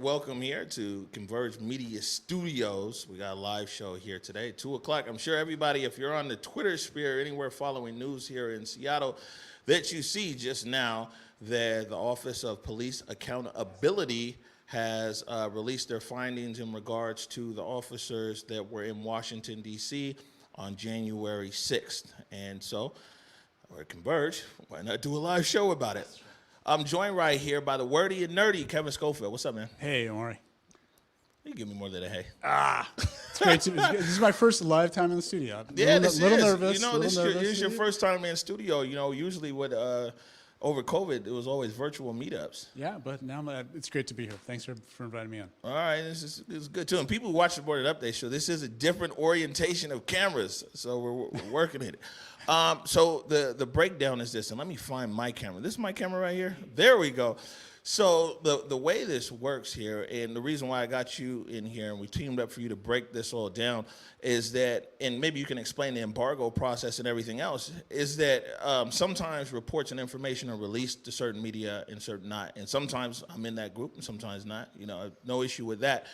Welcome here to Converge Media Studios. We got a live show here today, 2 o'clock. I'm sure everybody, if you're on the Twitter sphere, anywhere following news here in Seattle, that you see just now that the Office of Police Accountability has released their findings in regards to the officers that were in Washington, D.C. on January 6th. And so, we're at Converge. Why not do a live show about it? I'm joined right here by the wordy and nerdy Kevin Schofield. What's up, man? Hey, Omari. You give me more than a hey. It's great. This is my first live time in the studio. This little is. Nervous. You know, this is your first time in studio. You know, usually with over COVID, it was always virtual meetups. Yeah, but now it's great to be here. Thanks for inviting me on. All right, this is good too. And people who watch the Boarded Update show, this is a different orientation of cameras, so we're working at it. So the breakdown is this, and let me find my camera. This is my camera right here. There we go. So the way this works here, and the reason why I got you in here and we teamed up for you to break this all down is that, and maybe you can explain the embargo process and everything else, is that sometimes reports and information are released to certain media and certain not. And sometimes I'm in that group and sometimes not. You know, no issue with that.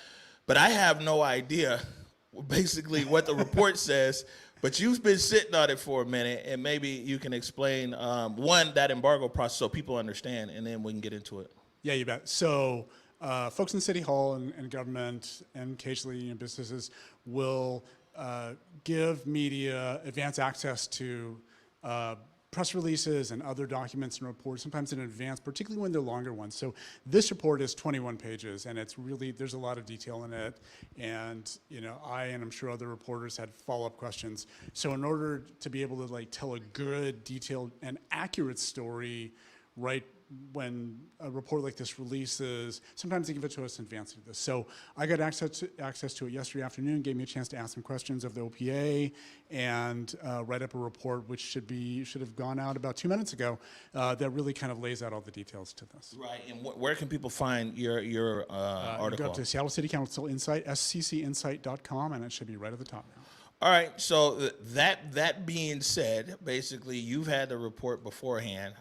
But I have no idea basically what the report says. But you've been sitting on it for a minute, and maybe you can explain, one, that embargo process so people understand, and then we can get into it. Yeah, you bet. So folks in City Hall and government and occasionally businesses will give media advance access to press releases and other documents and reports, sometimes in advance, particularly when they're longer ones. So this report is 21 pages, and it's really, there's a lot of detail in it. And I, and I'm sure other reporters had follow-up questions. So in order to be able to tell a good, detailed, and accurate story right when a report like this releases, sometimes they give it to us in advance of this. So I got access to it yesterday afternoon, gave me a chance to ask some questions of the OPA and write up a report which should have gone out about 2 minutes ago that really kind of lays out all the details to this. Right, and where can people find your article? You go up to Seattle City Council Insight, sccinsight.com, and it should be right at the top now. All right, so that being said, basically you've had the report beforehand.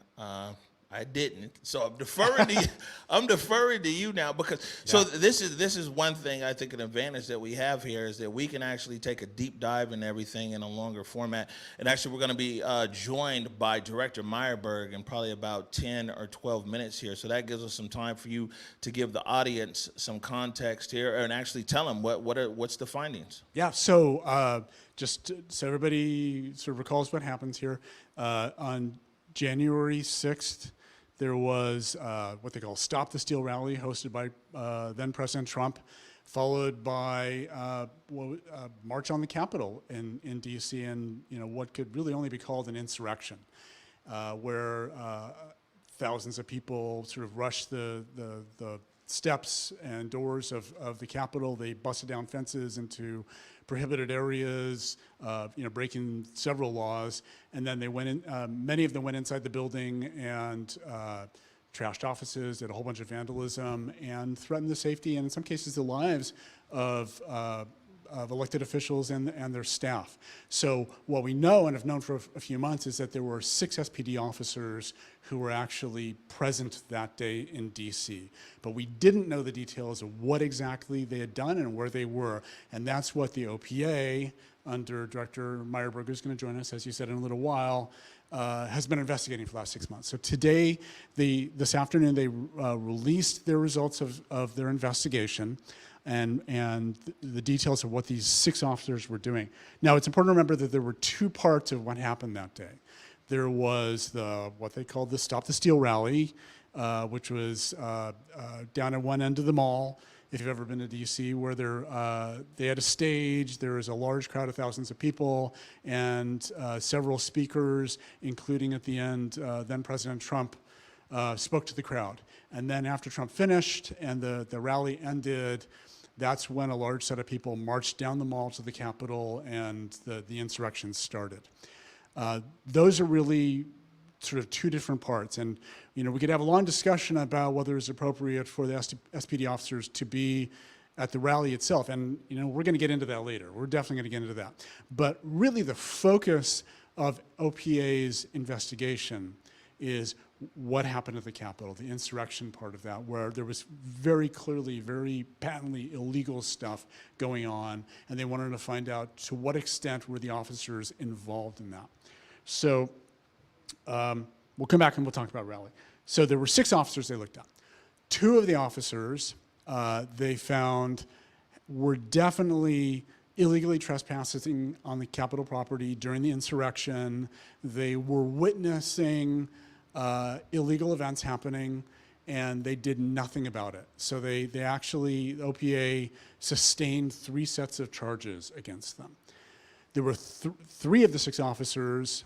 I didn't, so I'm deferring to you. I'm deferring to you now because so this is one thing I think an advantage that we have here is that we can actually take a deep dive in everything in a longer format. And actually, we're going to be joined by Director Myerberg in probably about 10 or 12 minutes here. So that gives us some time for you to give the audience some context here and actually tell them what's the findings. Yeah. So just so everybody sort of recalls what happens here on January 6th. There was what they call Stop the Steal rally hosted by then President Trump, followed by March on the Capitol in D.C. and what could really only be called an insurrection, where thousands of people sort of rushed the steps and doors of the Capitol. They busted down fences into prohibited areas, breaking several laws, and then they went in. Many of them went inside the building and trashed offices, did a whole bunch of vandalism, and threatened the safety and in some cases the lives of elected officials and their staff. So what we know and have known for a few months is that there were 6 SPD officers who were actually present that day in DC. But we didn't know the details of what exactly they had done and where they were. And that's what the OPA, under Director Myerberg, who's going to join us, as you said, in a little while, has been investigating for the last 6 months. So today, this afternoon, they released their results of their investigation and the details of what these 6 officers were doing. Now, it's important to remember that there were 2 parts of what happened that day. There was what they called the Stop the Steal rally, which was down at one end of the mall, if you've ever been to DC, where they had a stage, there was a large crowd of thousands of people, and several speakers, including at the end, then President Trump, spoke to the crowd. And then after Trump finished and the rally ended, that's when a large set of people marched down the mall to the Capitol and the insurrection started. Those are really sort of 2 different parts. And we could have a long discussion about whether it's appropriate for the SPD officers to be at the rally itself. And we're going to get into that later. We're definitely going to get into that. But really the focus of OPA's investigation is what happened at the Capitol, the insurrection part of that, where there was very clearly, very patently illegal stuff going on, and they wanted to find out to what extent were the officers involved in that. So we'll come back and we'll talk about rally. So there were 6 officers they looked at. 2 of the officers they found were definitely illegally trespassing on the Capitol property during the insurrection. They were witnessing illegal events happening, and they did nothing about it. So they actually, the OPA sustained 3 sets of charges against them. There were 3 of the 6 officers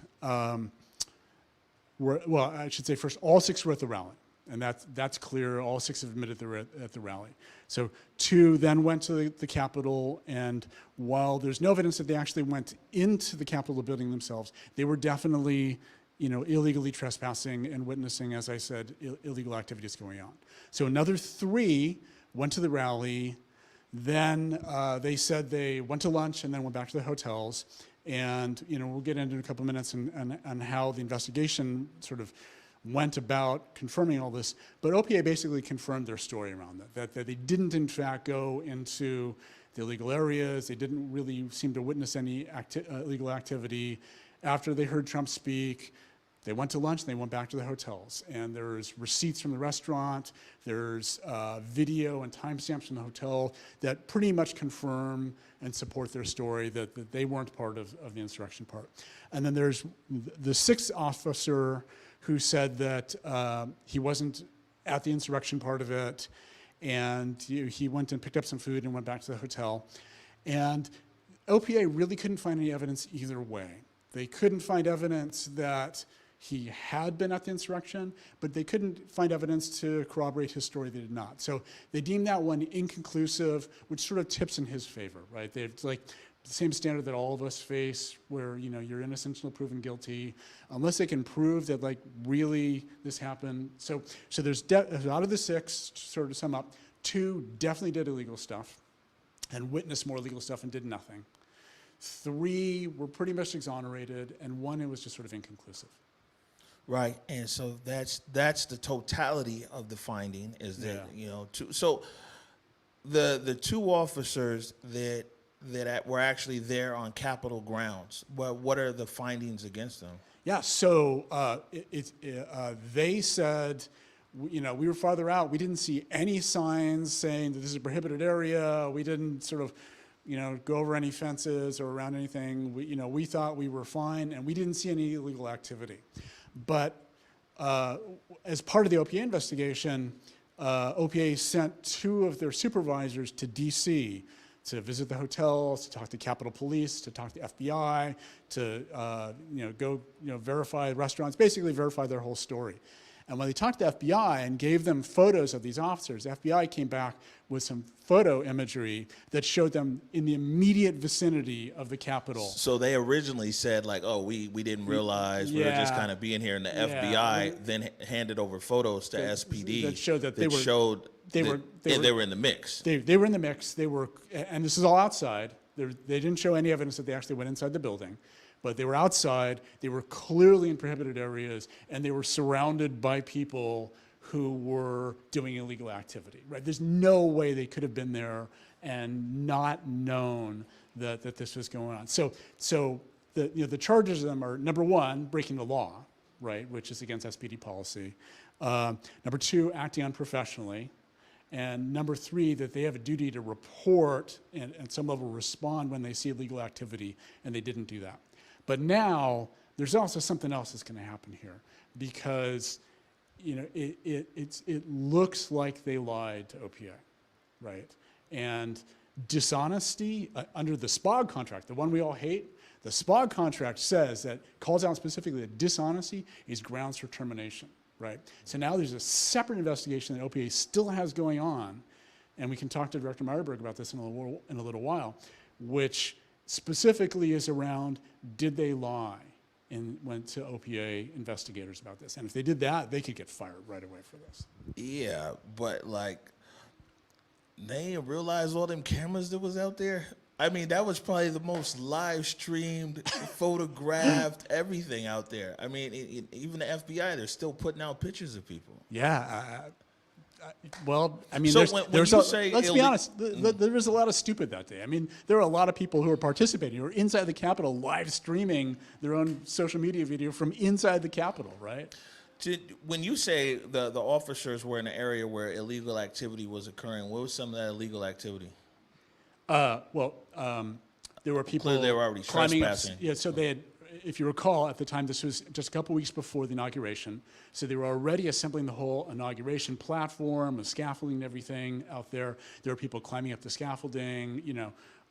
well, I should say first, all 6 were at the rally, and that's clear. All 6 have admitted they were at the rally. So 2 then went to the Capitol, and while there's no evidence that they actually went into the Capitol building themselves, they were definitely illegally trespassing and witnessing, as I said, illegal activities going on. So another 3 went to the rally. Then they said they went to lunch and then went back to the hotels. And we'll get into in a couple of minutes and how the investigation sort of went about confirming all this. But OPA basically confirmed their story around that they didn't in fact go into the illegal areas. They didn't really seem to witness any illegal activity. After they heard Trump speak, they went to lunch and they went back to the hotels. And there's receipts from the restaurant, there's video and timestamps from the hotel that pretty much confirm and support their story that they weren't part of the insurrection part. And then there's the 6th officer who said that he wasn't at the insurrection part of it, and he went and picked up some food and went back to the hotel. And OPA really couldn't find any evidence either way. They couldn't find evidence that he had been at the insurrection, but they couldn't find evidence to corroborate his story. They did not. So they deemed that one inconclusive, which sort of tips in his favor, right? They've like the same standard that all of us face, where you're innocent until proven guilty, unless they can prove that like really this happened. So there's out of the 6, sort of sum up, 2 definitely did illegal stuff and witnessed more illegal stuff and did nothing. 3 were pretty much exonerated, and 1 it was just sort of inconclusive. Right, and so that's the totality of the finding is that so the 2 officers that were actually there on Capitol grounds. What are the findings against them? Yeah, so they said, we were farther out. We didn't see any signs saying that this is a prohibited area. We didn't sort of go over any fences or around anything. We thought we were fine, and we didn't see any illegal activity. But as part of the OPA investigation, OPA sent 2 of their supervisors to DC to visit the hotels, to talk to Capitol Police, to talk to FBI, to go verify restaurants, basically verify their whole story. And when they talked to the FBI and gave them photos of these officers, the FBI came back with some photo imagery that showed them in the immediate vicinity of the Capitol. So they originally said like, oh, we didn't realize, we were just kind of being here, and the FBI then handed over photos to SPD that showed that they were in the mix. They were in the mix. They were, and this is all outside. They didn't show any evidence that they actually went inside the building, but they were outside. They were clearly in prohibited areas, and they were surrounded by people who were doing illegal activity, right? There's no way they could have been there and not known that this was going on. So the charges of them are, number one, breaking the law, right, which is against SPD policy. Number two, acting unprofessionally. And number three, that they have a duty to report and at some level respond when they see illegal activity, and they didn't do that. But now, there's also something else that's going to happen here, because it looks like they lied to OPA, right? And dishonesty under the SPOG contract, the one we all hate, the SPOG contract says that, calls out specifically that dishonesty is grounds for termination, right? So now there's a separate investigation that OPA still has going on, and we can talk to Director Myerberg about this in a little while, which specifically is around, did they lie? And went to OPA investigators about this. And if they did that, they could get fired right away for this. Yeah, but like, they didn't realize all them cameras that was out there. I mean, that was probably the most live streamed, photographed, everything out there. I mean, even the FBI, they're still putting out pictures of people. Yeah. Well, I mean, so let's be honest, there was a lot of stupid that day. I mean, there were a lot of people who were participating, who were inside the Capitol live streaming their own social media video from inside the Capitol, right? When you say the officers were in an area where illegal activity was occurring, what was some of that illegal activity? There were people Clearly they were already trespassing. Yeah, so they had, if you recall, at the time, this was just a couple weeks before the inauguration, so they were already assembling the whole inauguration platform, the scaffolding and everything out there. There were people climbing up the scaffolding,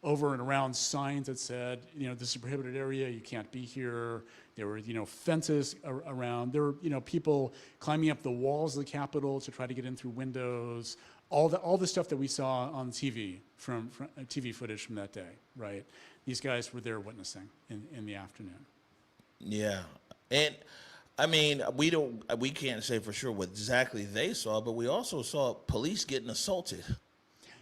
over and around signs that said, this is a prohibited area, you can't be here. There were, fences around. There were, people climbing up the walls of the Capitol to try to get in through windows. All the stuff that we saw on TV from TV footage from that day, right? These guys were there witnessing in the afternoon. Yeah, and I mean, we can't say for sure what exactly they saw, but we also saw police getting assaulted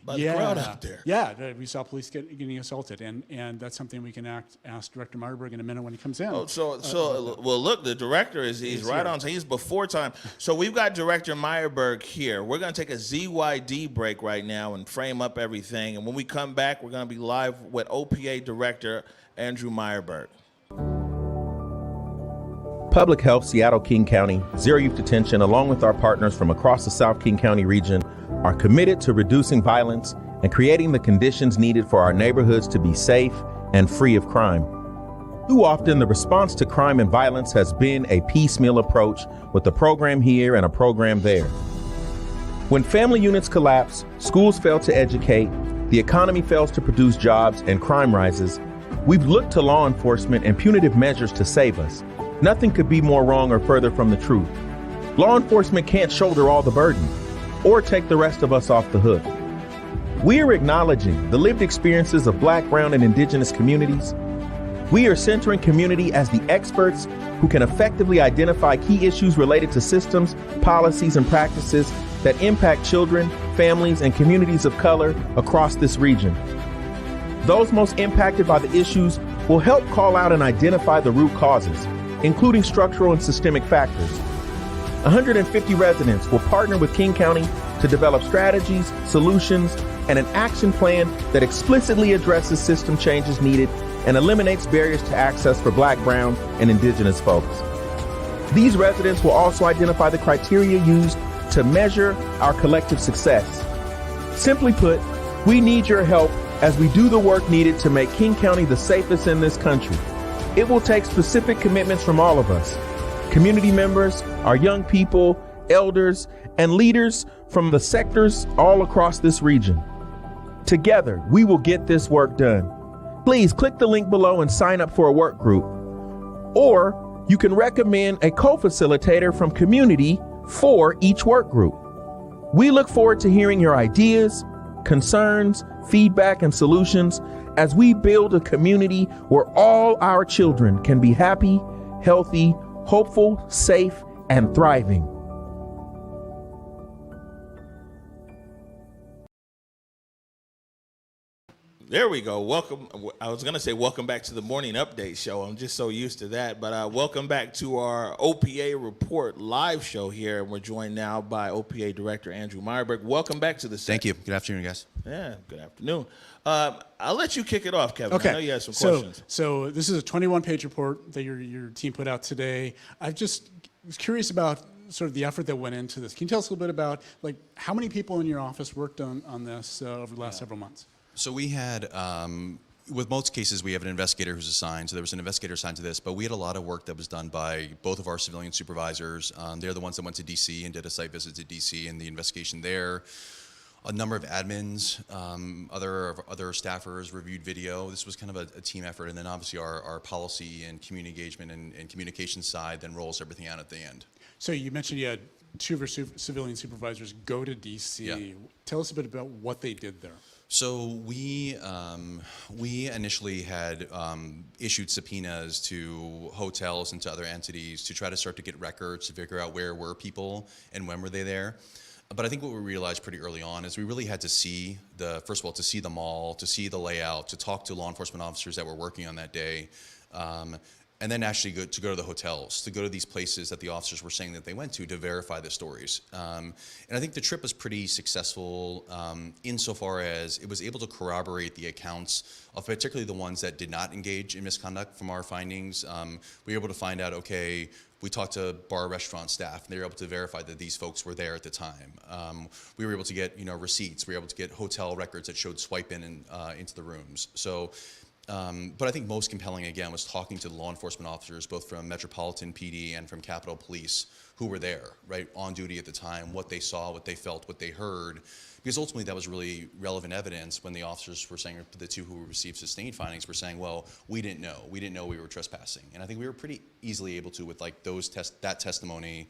by the crowd out there. Yeah, we saw police getting assaulted, and that's something we can ask Director Myerberg in a minute when he comes in. Oh, well, look, the director he's right on. He's before time. So we've got Director Myerberg here. We're going to take a ZYD break right now and frame up everything, and when we come back, we're going to be live with OPA Director Andrew Myerberg. Public Health, Seattle, King County, Zero Youth Detention, along with our partners from across the South King County region, are committed to reducing violence and creating the conditions needed for our neighborhoods to be safe and free of crime. Too often, the response to crime and violence has been a piecemeal approach with a program here and a program there. When family units collapse, schools fail to educate, the economy fails to produce jobs, and crime rises, we've looked to law enforcement and punitive measures to save us. Nothing could be more wrong or further from the truth. Law enforcement can't shoulder all the burden or take the rest of us off the hook. We are acknowledging the lived experiences of Black, brown, and indigenous communities. We are centering community as the experts who can effectively identify key issues related to systems, policies, and practices that impact children, families, and communities of color across this region. Those most impacted by the issues will help call out and identify the root causes, including structural and systemic factors. 150 residents will partner with King County to develop strategies, solutions, and an action plan that explicitly addresses system changes needed and eliminates barriers to access for Black, brown, and indigenous folks. These residents will also identify the criteria used to measure our collective success. Simply put, we need your help as we do the work needed to make King County the safest in this country. It will take specific commitments from all of us, community members, our young people, elders, and leaders from the sectors all across this region. Together, we will get this work done. Please click the link below and sign up for a work group. Or you can recommend a co-facilitator from community for each work group. We look forward to hearing your ideas, concerns, feedback, and solutions as we build a community where all our children can be happy, healthy, hopeful, safe, and thriving. There we go. Welcome. I was going to say welcome back to the morning update show. I'm just so used to that. But welcome back to our OPA Report live show here. And we're joined now by OPA Director Andrew Myerberg. Welcome back to the set. Thank you. Good afternoon, guys. Yeah, good afternoon. I'll let you kick it off, Kevin. Okay. I know you had some questions. So this is a 21-page report that your team put out today. I just was curious about sort of the effort that went into this. Can you tell us a little bit about like how many people in your office worked on this over the last several months? So we had, with most cases, we have an investigator who's assigned. So there was an investigator assigned to this, but we had a lot of work that was done by both of our civilian supervisors. They're the ones that went to DC and did a site visit to DC and the investigation there. A number of admins, other staffers reviewed video. This was kind of a team effort. And then obviously our policy and community engagement and communication side then rolls everything out at the end. So you mentioned you had two of your civilian supervisors go to DC. Yeah. Tell us a bit about what they did there. So we initially had issued subpoenas to hotels and to other entities to try to start to get records to figure out where were people and when were they there. But I think what we realized pretty early on is we really had to see first of all, to see the mall, to see the layout, to talk to law enforcement officers that were working on that day. And then actually go to the hotels, to go to these places that the officers were saying that they went to verify the stories. And I think the trip was pretty successful insofar as it was able to corroborate the accounts of particularly the ones that did not engage in misconduct from our findings. We were able to find out, okay, we talked to bar restaurant staff, and they were able to verify that these folks were there at the time. We were able to get receipts. We were able to get hotel records that showed swipe in and into the rooms. So. But I think most compelling, again, was talking to the law enforcement officers, both from Metropolitan PD and from Capitol Police, who were there, right, on duty at the time, what they saw, what they felt, what they heard. Because ultimately that was really relevant evidence when the officers were saying, the two who received sustained findings were saying, well, we didn't know we were trespassing. And I think we were pretty easily able to, with like that testimony,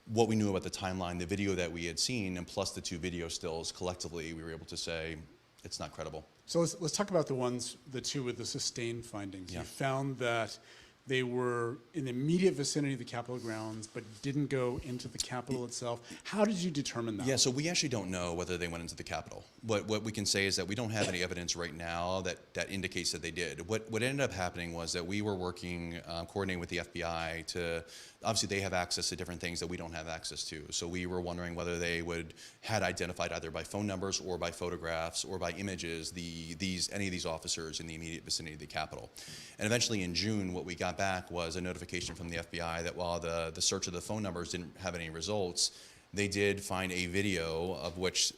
what we knew about the timeline, the video that we had seen, and plus the two video stills, collectively, we were able to say, it's not credible. So let's talk about the two with the sustained findings. Yeah. You found that they were in the immediate vicinity of the Capitol grounds, but didn't go into the Capitol itself. How did you determine that? Yeah, so we actually don't know whether they went into the Capitol. What we can say is that we don't have any evidence right now that indicates that they did. What ended up happening was that we were working, coordinating with the FBI to, obviously they have access to different things that we don't have access to. So we were wondering whether they had identified either by phone numbers or by photographs or by images any of these officers in the immediate vicinity of the Capitol. And eventually in June, what we got back was a notification from the FBI that while the search of the phone numbers didn't have any results, they did find a video of which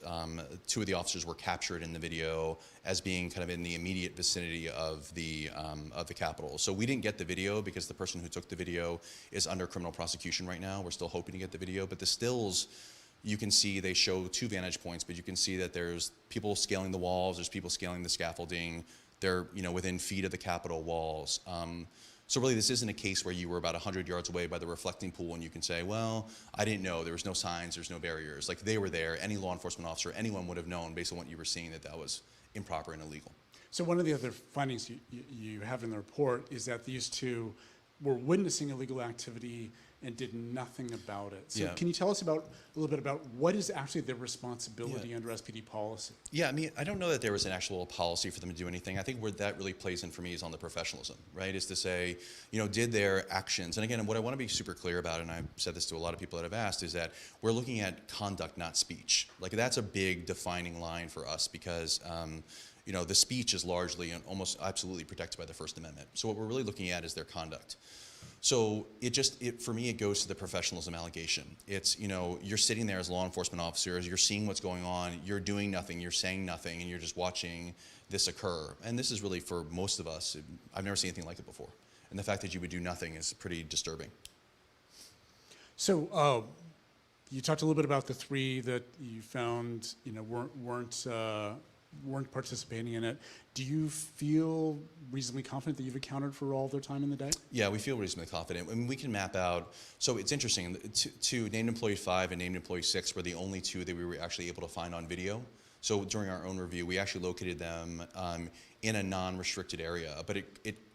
two of the officers were captured in the video as being kind of in the immediate vicinity of the Capitol. So we didn't get the video because the person who took the video is under criminal prosecution right now. We're still hoping to get the video, but the stills, you can see they show two vantage points, but you can see that there's people scaling the walls, there's people scaling the scaffolding. They're within feet of the Capitol walls. So really, this isn't a case where you were about 100 yards away by the reflecting pool and you can say, well, I didn't know. There was no signs. There's no barriers. Like, they were there. Any law enforcement officer, anyone would have known based on what you were seeing that was improper and illegal. So one of the other findings you have in the report is that these two were witnessing illegal activity and did nothing about it. So Yeah. can you tell us a little bit about what is actually their responsibility under SPD policy? Yeah, I mean, I don't know that there was an actual policy for them to do anything. I think where that really plays in for me is on the professionalism, right? Is to say, did their actions, and again, what I want to be super clear about, and I've said this to a lot of people that have asked, is that we're looking at conduct, not speech. Like, that's a big defining line for us because, the speech is largely and almost absolutely protected by the First Amendment. So what we're really looking at is their conduct. So for me, it goes to the professionalism allegation. It's, you're sitting there as law enforcement officers, you're seeing what's going on, you're doing nothing, you're saying nothing, and you're just watching this occur. And this is really, for most of us, I've never seen anything like it before. And the fact that you would do nothing is pretty disturbing. So you talked a little bit about the three that you found, weren't weren't participating in it. Do you feel reasonably confident that you've accounted for all their time in the day? Yeah, we feel reasonably confident. I mean, we can map out. So it's interesting. To named employee 5 and named employee 6 were the only two that we were actually able to find on video. So during our own review, we actually located them in a non-restricted area, but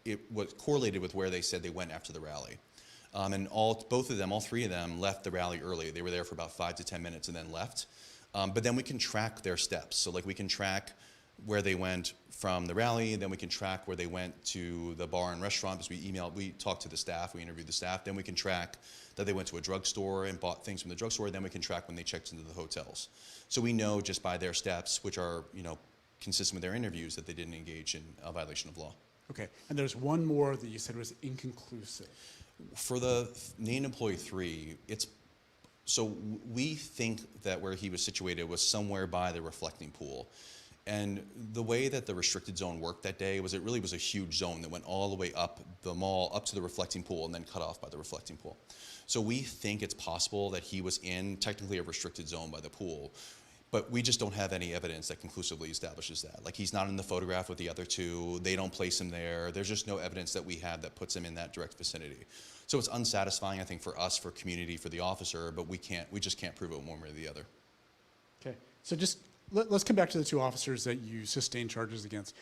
it was correlated with where they said they went after the rally. And all three of them left the rally early. They were there for about 5 to 10 minutes and then left. But then we can track their steps. So like we can track where they went from the rally, then we can track where they went to the bar and restaurant because we talked to the staff, we interviewed the staff, then we can track that they went to a drugstore and bought things from the drugstore, then we can track when they checked into the hotels. So we know just by their steps, which are, consistent with their interviews, that they didn't engage in a violation of law. Okay, and there's one more that you said was inconclusive. For the named employee 3, so we think that where he was situated was somewhere by the reflecting pool. And the way that the restricted zone worked that day was it really was a huge zone that went all the way up the mall, up to the reflecting pool, and then cut off by the reflecting pool. So we think it's possible that he was in technically a restricted zone by the pool, but we just don't have any evidence that conclusively establishes that. Like he's not in the photograph with the other two, they don't place him there, there's just no evidence that we have that puts him in that direct vicinity. So it's unsatisfying, I think, for us, for community, for the officer, but we just can't prove it one way or the other. Okay, so just let's come back to the two officers that you sustained charges against.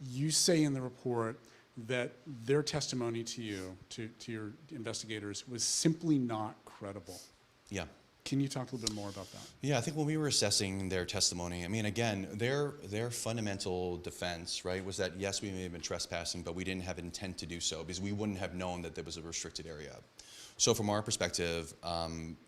You say in the report that their testimony to you, to your investigators, was simply not credible. Yeah. Can you talk a little bit more about that? Yeah, I think when we were assessing their testimony, I mean, again, their fundamental defense, right, was that yes, we may have been trespassing, but we didn't have intent to do so because we wouldn't have known that there was a restricted area. So from our perspective,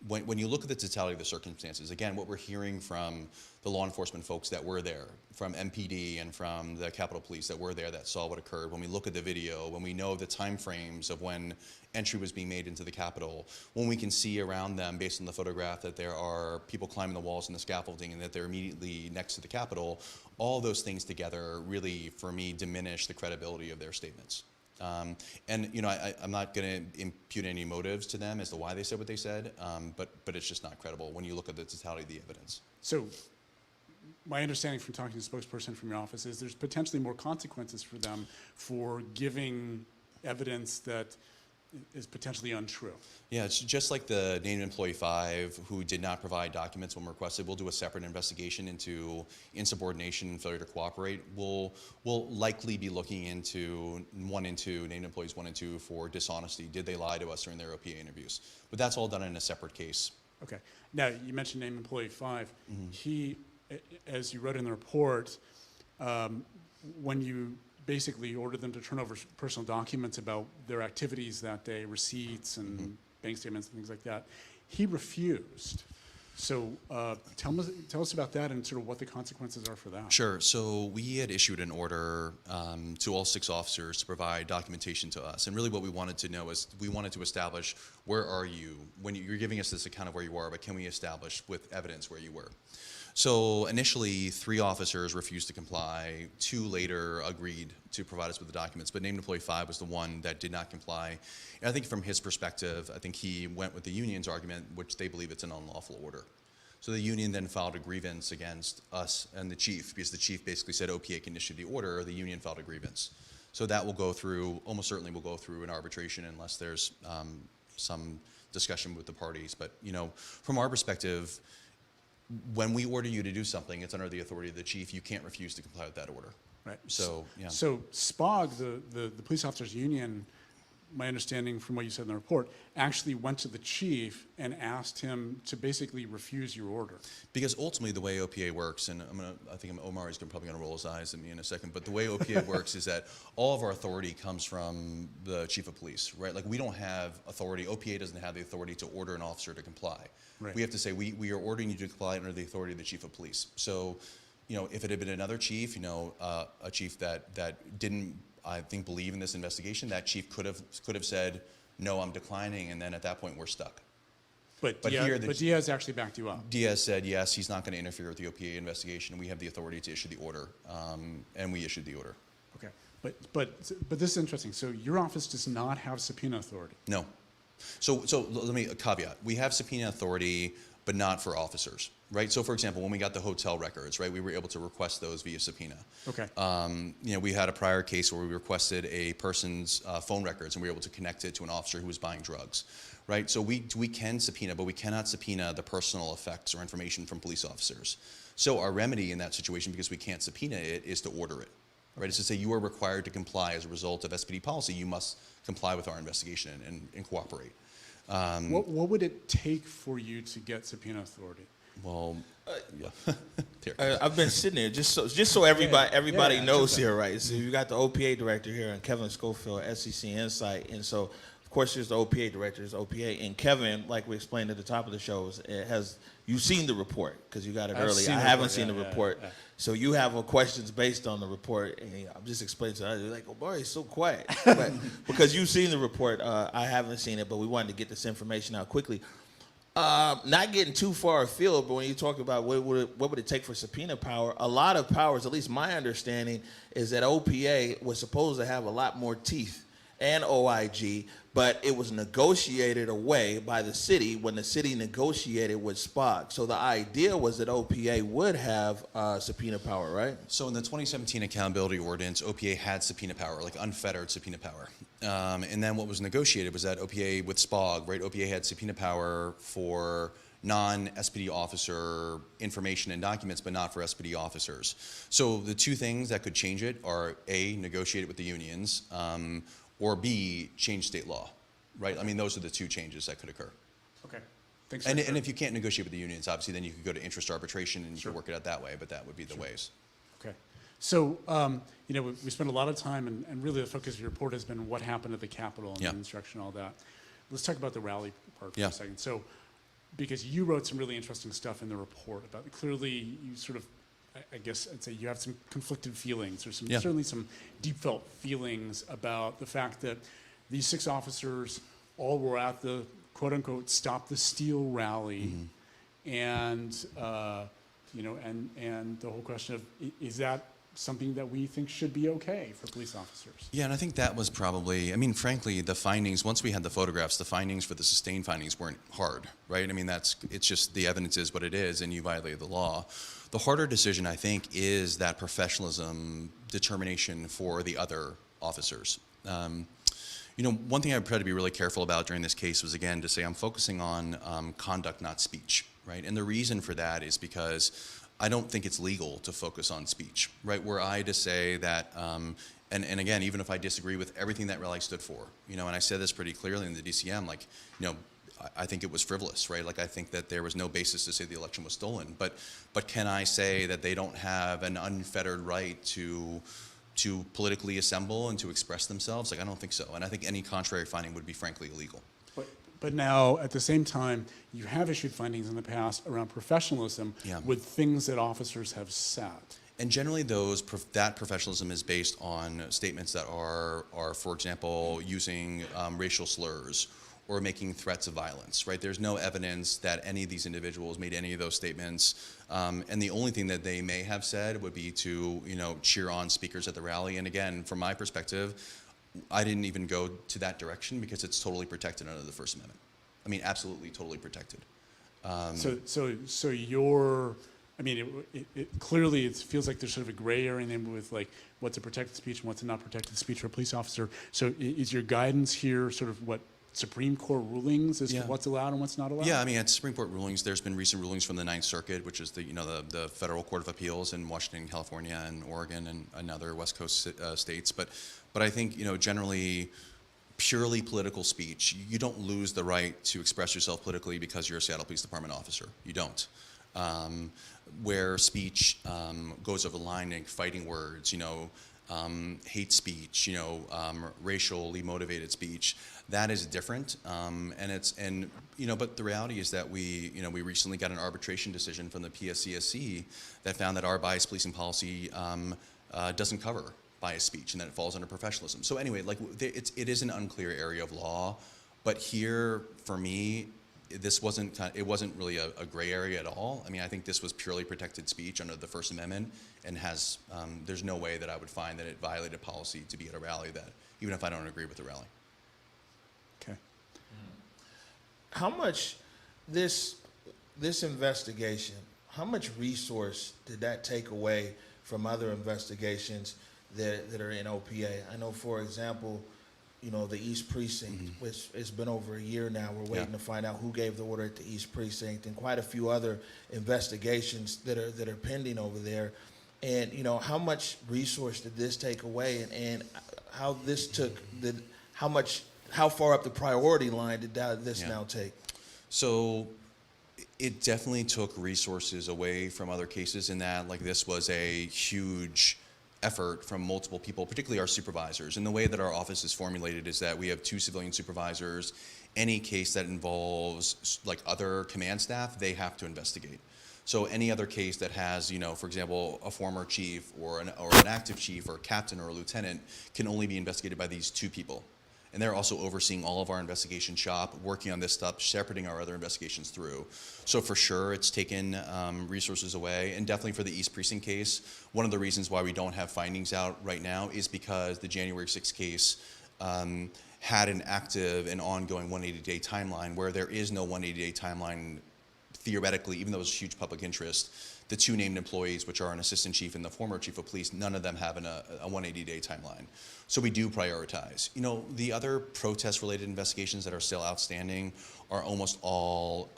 when you look at the totality of the circumstances, again, what we're hearing from the law enforcement folks that were there, from MPD and from the Capitol Police that were there that saw what occurred, when we look at the video, when we know the time frames of when entry was being made into the Capitol, when we can see around them, based on the photograph, that there are people climbing the walls and the scaffolding and that they're immediately next to the Capitol, all those things together really, for me, diminish the credibility of their statements. And I'm not going to impute any motives to them as to why they said what they said, but it's just not credible when you look at the totality of the evidence. So my understanding from talking to the spokesperson from your office is there's potentially more consequences for them for giving evidence that is potentially untrue. Yeah, it's just like the named employee 5 who did not provide documents when requested. We'll do a separate investigation into insubordination and failure to cooperate. We'll likely be looking into named employees 1 and 2 for dishonesty. Did they lie to us during their OPA interviews? But that's all done in a separate case. Okay. Now, you mentioned named employee 5. He, as you wrote in the report, when you basically ordered them to turn over personal documents about their activities that day, receipts and bank statements and things like that, he refused. So tell us about that and sort of what the consequences are for that. Sure. So we had issued an order to all 6 officers to provide documentation to us. And really what we wanted to know is we wanted to establish, where are you? When you're giving us this account of where you are, but can we establish with evidence where you were? So initially, 3 officers refused to comply. 2 later agreed to provide us with the documents, but named employee 5 was the one that did not comply. And I think from his perspective, I think he went with the union's argument, which they believe it's an unlawful order. So the union then filed a grievance against us and the chief, because the chief basically said OPA can issue the order, the union filed a grievance. So that will go through, almost certainly will go through an arbitration unless there's some discussion with the parties. But from our perspective, when we order you to do something, it's under the authority of the chief. You can't refuse to comply with that order. Right. So, yeah. So SPOG, the police officers union, my understanding from what you said in the report, actually went to the chief and asked him to basically refuse your order. Because ultimately the way OPA works, and I think Omar is probably going to roll his eyes at me in a second, but the way OPA works is that all of our authority comes from the chief of police, right? Like we don't have authority, OPA doesn't have the authority to order an officer to comply. Right. We have to say, we are ordering you to comply under the authority of the chief of police. So, if it had been another chief, a chief that didn't, I think, believe in this investigation, that chief could have said, no, I'm declining, and then at that point we're stuck. But Diaz actually backed you up. Diaz said, yes, he's not going to interfere with the OPA investigation, and we have the authority to issue the order, and we issued the order. Okay, but this is interesting. So your office does not have subpoena authority. No. So let me caveat. We have subpoena authority but not for officers, right? So for example, when we got the hotel records, right, we were able to request those via subpoena. Okay. We had a prior case where we requested a person's phone records, and we were able to connect it to an officer who was buying drugs, right? So we can subpoena, but we cannot subpoena the personal effects or information from police officers. So our remedy in that situation, because we can't subpoena it, is to order it, right? It's to say you are required to comply as a result of SPD policy. You must comply with our investigation and cooperate. What would it take for you to get subpoena authority? Well, yeah. I've been sitting there just so everybody Yeah, knows sure. here, right? So you got the OPA director here, and Kevin Schofield of SCC Insight, and so of course there's the OPA director, there's OPA, and Kevin, like we explained at the top of the show, you've seen the report because you got it early. I haven't seen the report, so you have questions based on the report, and I'm just explaining to others like, "Oh boy, he's so quiet," but because you've seen the report, I haven't seen it, but we wanted to get this information out quickly. Not getting too far afield, but when you talk about what would it take for subpoena power, a lot of powers, at least my understanding, is that OPA was supposed to have a lot more teeth and OIG, but it was negotiated away by the city when the city negotiated with SPOG. So the idea was that OPA would have subpoena power, right? So in the 2017 accountability ordinance, OPA had subpoena power, like unfettered subpoena power. And then what was negotiated was that OPA with SPOG, right? OPA had subpoena power for non-SPD officer information and documents, but not for SPD officers. So the two things that could change it are A, negotiate it with the unions, or B, change state law, right? I mean, those are the two changes that could occur. Okay. Thanks. And if you can't negotiate with the unions, obviously, then you could go to interest arbitration and you could work it out that way, but that would be the ways. Okay. So, we spent a lot of time, and really the focus of your report has been what happened at the Capitol and the insurrection and all that. Let's talk about the rally part for a second. So, because you wrote some really interesting stuff in the report about, clearly you sort of, I guess I'd say you have some conflicted feelings, or certainly some deep felt feelings about the fact that these 6 officers all were at the quote unquote Stop the Steal rally, and and the whole question of, is that something that we think should be okay for police officers? Yeah, and I think that was probably, I mean, frankly, the findings, once we had the photographs, the findings for the sustained findings weren't hard, right? I mean, it's just the evidence is what it is, and you violated the law. The harder decision, I think, is that professionalism determination for the other officers. One thing I tried to be really careful about during this case was, again, to say I'm focusing on conduct, not speech, right? And the reason for that is because I don't think it's legal to focus on speech, right? Were I to say that, and again, even if I disagree with everything that rally stood for, and I said this pretty clearly in the DCM, like, I think it was frivolous, right? Like, I think that there was no basis to say the election was stolen. But can I say that they don't have an unfettered right to politically assemble and to express themselves? Like, I don't think so. And I think any contrary finding would be frankly illegal. But now, at the same time, you have issued findings in the past around professionalism with things that officers have said. And generally, that professionalism is based on statements that are for example, using racial slurs or making threats of violence, right? There's no evidence that any of these individuals made any of those statements. And the only thing that they may have said would be to, cheer on speakers at the rally. And again, from my perspective, I didn't even go to that direction because it's totally protected under the First Amendment. I mean, absolutely, totally protected. So you're, I mean, clearly it feels like there's sort of a gray area in with like what's a protected speech and what's a not protected speech for a police officer. So is your guidance here sort of what Supreme Court rulings as to what's allowed and what's not allowed? Yeah, I mean, at Supreme Court rulings, there's been recent rulings from the Ninth Circuit, which is the Federal Court of Appeals in Washington, California, and Oregon, and other West Coast states. But I think, generally, purely political speech, you don't lose the right to express yourself politically because you're a Seattle Police Department officer. You don't. Where speech goes over the line, like fighting words, hate speech, racially motivated speech, that is different. But the reality is that we recently got an arbitration decision from the PSCSC that found that our bias policing policy doesn't cover bias speech, and that it falls under professionalism. So anyway, like it is an unclear area of law, but here for me, it wasn't really a gray area at all. I mean, I think this was purely protected speech under the First Amendment, and there's no way that I would find that it violated policy to be at a rally that, even if I don't agree with the rally. Okay. How much this this investigation, how much resource did that take away from other investigations that are in OPA? I know, for example, you know, the East Precinct, which it's been over a year now. We're waiting to find out who gave the order at the East Precinct, and quite a few other investigations that are pending over there. And, you know, how much resource did this take away, and how this took, how far up the priority line did this now take? So it definitely took resources away from other cases in that, like, this was a huge effort from multiple people, particularly our supervisors. And the way that our office is formulated is that we have 2 civilian supervisors. Any case that involves like other command staff, they have to investigate. So any other case that has, you know, for example, a former chief or an active chief or a captain or a lieutenant can only be investigated by these 2 people. And they're also overseeing all of our investigation shop, working on this stuff, shepherding our other investigations through. So for sure, it's taken resources away. And definitely for the East Precinct case, one of the reasons why we don't have findings out right now is because the January 6th case had an active and ongoing 180-day timeline, where there is no 180-day timeline theoretically, even though there's huge public interest. The 2 named employees, which are an assistant chief and the former chief of police, none of them have a 180-day timeline. So we do prioritize. You know, the other protest-related investigations that are still outstanding are almost all,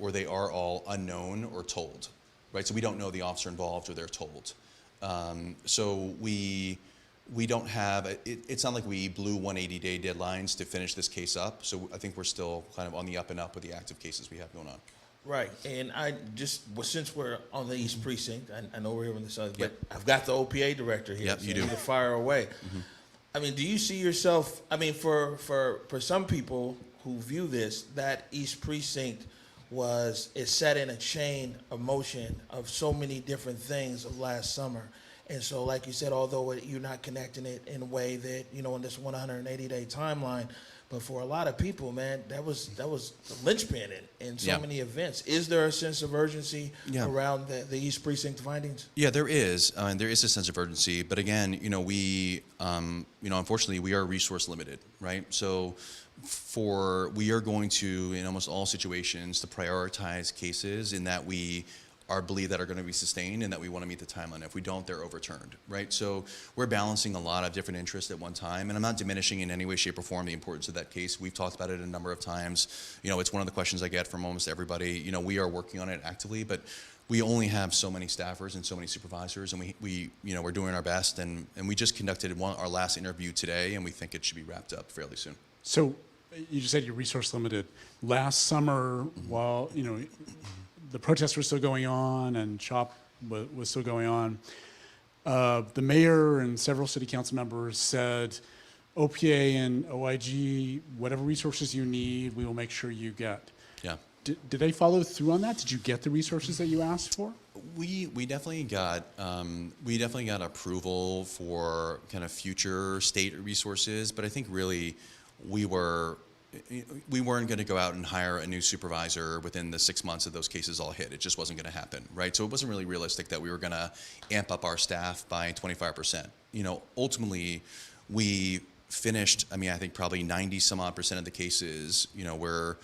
or they are all unknown or told, right? So we don't know the officer involved, or they're told. So we don't have, it's not like we blew 180-day deadlines to finish this case up. So I think we're still kind of on the up and up with the active cases we have going on. Right, and since we're on the East Precinct, I know we're here on this other, but I've got the OPA director here. Yep, so you do. To fire away. I mean, do you see yourself, I mean, for some people who view this, that East Precinct is set in a chain of motion of so many different things of last summer. And so, like you said, although you're not connecting it in a way that, you know, in this 180-day timeline, but for a lot of people, man, that was the linchpin in so many events. Is there a sense of urgency around the East Precinct findings? Yeah, there is. There is a sense of urgency. But again, you know, unfortunately, we are resource limited, right? So we are going to, in almost all situations, to prioritize cases in that we believe that are going to be sustained and that we want to meet the timeline. If we don't, they're overturned, right? So we're balancing a lot of different interests at one time, and I'm not diminishing in any way, shape, or form the importance of that case. We've talked about it a number of times. You know, it's one of the questions I get from almost everybody. You know, we are working on it actively, but we only have so many staffers and so many supervisors, and we're doing our best, and we just conducted our last interview today, and we think it should be wrapped up fairly soon. So you just said you're resource limited. Last summer, while, you know, the protests were still going on and CHOP was still going on, the mayor and several city council members said, OPA and OIG, whatever resources you need, we will make sure you get. Yeah. Did they follow through on that? Did you get the resources that you asked for? We definitely got approval for kind of future state resources, but I think really we weren't going to go out and hire a new supervisor within the 6 months that those cases all hit. It just wasn't going to happen, right? So it wasn't really realistic that we were going to amp up our staff by 25%. You know, ultimately, we finished, I think probably 90 some odd % of the cases, were,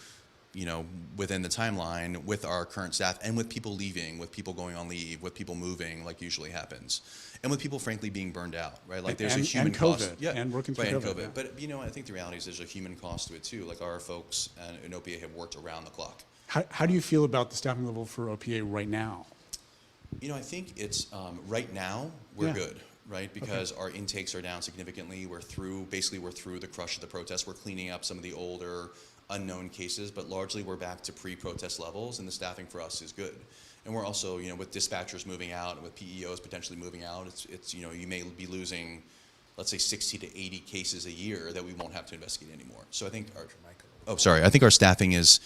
within the timeline with our current staff, and with people leaving, with people going on leave, with people moving, like usually happens. And with people, frankly, being burned out, right? Like there's a human cost. Yeah, and working through COVID. Yeah. But, I think the reality is there's a human cost to it too. Like our folks in OPA have worked around the clock. How do you feel about the staffing level for OPA right now? I think it's, right now, we're good, right? Because our intakes are down significantly. We're through the crush of the protests. We're cleaning up some of the older, unknown cases, but largely we're back to pre-protest levels, and the staffing for us is good. And we're also, with dispatchers moving out and with PEOs potentially moving out, it's you may be losing, let's say 60 to 80 cases a year that we won't have to investigate anymore. So I think our staffing is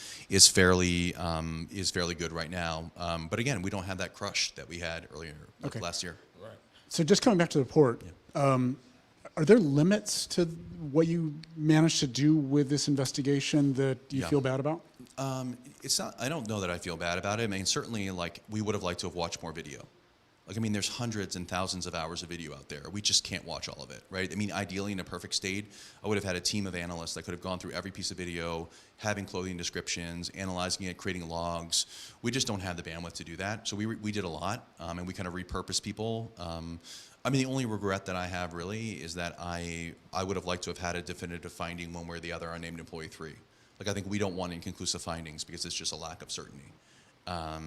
fairly good right now. But again, we don't have that crush that we had earlier last year. Right. So just coming back to the report, are there limits to what you managed to do with this investigation that you feel bad about? It's not. I don't know that I feel bad about it. Certainly, like we would have liked to have watched more video, Like, I mean, there's hundreds and thousands of hours of video out there. We just can't watch all of it, right? I mean, ideally, in a perfect state, I would have had a team of analysts that could have gone through every piece of video, having clothing descriptions, analyzing it, creating logs. We just don't have the bandwidth to do that. So we did a lot, and we kind of repurposed people. I mean, the only regret that I have really is that I would have liked to have had a definitive finding one way or the other on named employee 3. Like, I think we don't want inconclusive findings because it's just a lack of certainty. But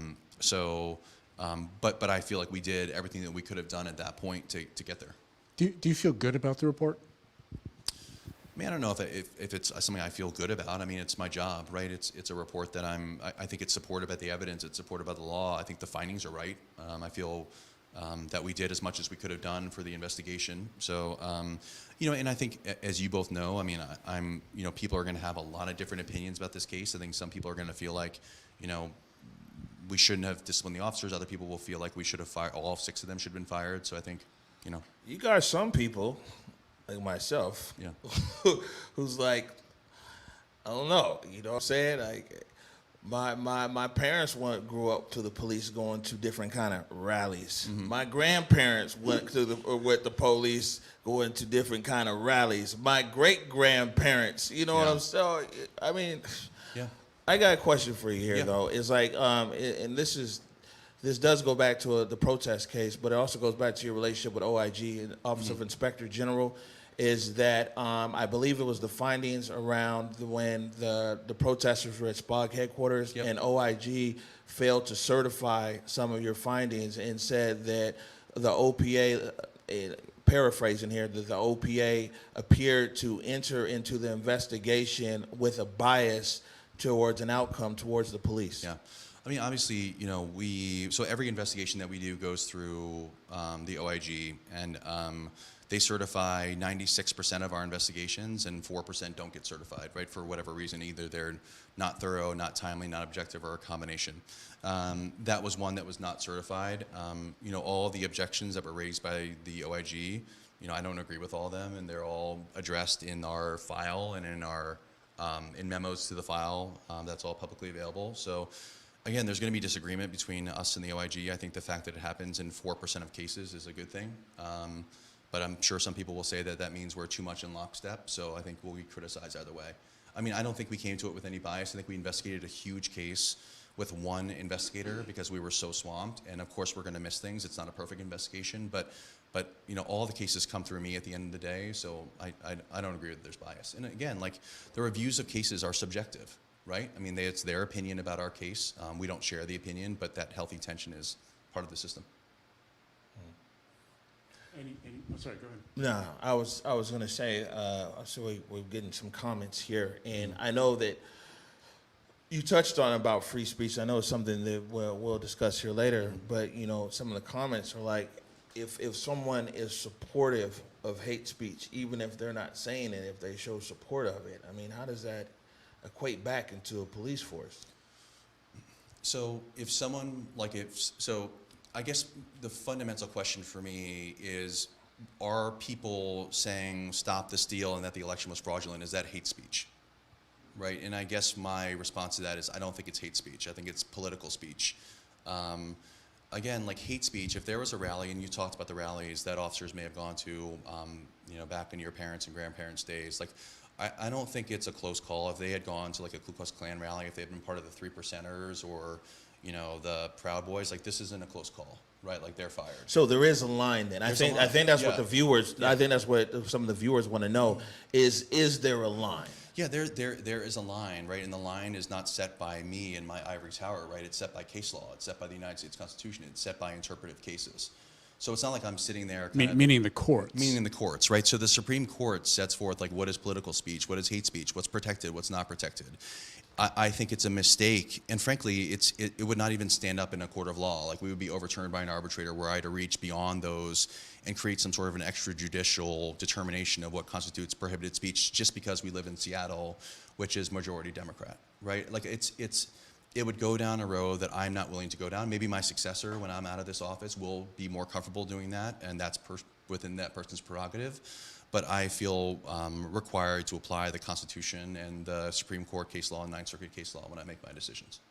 I feel like we did everything that we could have done at that point to get there. Do you feel good about the report? I mean, I don't know if it's something I feel good about. I mean, it's my job, right? It's a report that I think it's supportive of the evidence. It's supportive of the law. I think the findings are right. I feel that we did as much as we could have done for the investigation. So, and I think, as you both know, I mean, people are going to have a lot of different opinions about this case. I think some people are going to feel like, we shouldn't have disciplined the officers. Other people will feel like we should have fired. All 6 of them should have been fired. So I think, You got some people, like myself, Yeah. who's like, I don't know. You know what I'm saying? Like, my parents grew up to the police going to different kind of rallies. Mm-hmm. My grandparents went with the police going to different kind of rallies. My great grandparents, you know what Yeah. I'm saying? I mean, Yeah. I got a question for you here, Yeah. though. It's like, and this does go back to the protest case, but it also goes back to your relationship with OIG and Office of Inspector General. Is that I believe it was the findings around when the protesters were at SPOG headquarters, Yep. and OIG failed to certify some of your findings and said that the OPA, paraphrasing here, that the OPA appeared to enter into the investigation with a bias towards an outcome towards the police. Yeah. I mean, obviously, so every investigation that we do goes through the OIG, and they certify 96% of our investigations, and 4% don't get certified, right, for whatever reason. Either they're not thorough, not timely, not objective, or a combination. That was one that was not certified. All the objections that were raised by the OIG, I don't agree with all of them, and they're all addressed in our file and in our in memos to the file. That's all publicly available. So, again, there's going to be disagreement between us and the OIG. I think the fact that it happens in 4% of cases is a good thing. But I'm sure some people will say that that means we're too much in lockstep. So I think we'll be criticized either way. I mean, I don't think we came to it with any bias. I think we investigated a huge case with one investigator because we were so swamped. And of course, we're going to miss things. It's not a perfect investigation, but all the cases come through me at the end of the day. So I don't agree that there's bias. And again, like, the reviews of cases are subjective, right? I mean, it's their opinion about our case. We don't share the opinion, but that healthy tension is part of the system. Sorry, go ahead. No, I was going to say, so we're getting some comments here, and I know that you touched on about free speech. I know it's something that we'll discuss here later, but some of the comments are like, if someone is supportive of hate speech, even if they're not saying it, if they show support of it, I mean, how does that equate back into a police force? So if someone, I guess the fundamental question for me is, are people saying stop the steal and that the election was fraudulent? Is that hate speech? Right? And I guess my response to that is, I don't think it's hate speech. I think it's political speech. Again, like, hate speech, if there was a rally, and you talked about the rallies that officers may have gone to, back in your parents' and grandparents' days, like, I don't think it's a close call. If they had gone to, like, a Ku Klux Klan rally, if they had been part of the 3%ers or, the Proud Boys, like, this isn't a close call, right? Like, they're fired. So there is a line then. I think that's what the viewers. Yeah. I think that's what some of the viewers want to know. Is there a line? Yeah, there is a line, right? And the line is not set by me in my ivory tower, right? It's set by case law. It's set by the United States Constitution. It's set by interpretive cases. So it's not like I'm sitting there Meaning the courts. Meaning the courts, right? So the Supreme Court sets forth, like, what is political speech, what is hate speech, what's protected, what's not protected. I think it's a mistake, and frankly, it would not even stand up in a court of law. Like, we would be overturned by an arbitrator were I to reach beyond those and create some sort of an extrajudicial determination of what constitutes prohibited speech just because we live in Seattle, which is majority Democrat, right? Like, it would go down a road that I'm not willing to go down. Maybe my successor, when I'm out of this office, will be more comfortable doing that, and that's within that person's prerogative. But I feel required to apply the Constitution and the Supreme Court case law and Ninth Circuit case law when I make my decisions.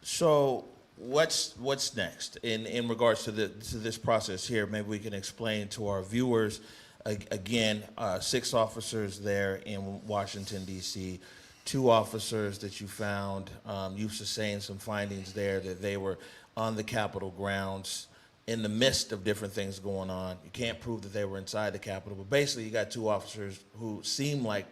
So what's next in regards to this process here? Maybe we can explain to our viewers. Again, 6 officers there in Washington, D.C., 2 officers that you found. You've sustained some findings there that they were on the Capitol grounds in the midst of different things going on. You can't prove that they were inside the Capitol, but basically you got 2 officers who seem like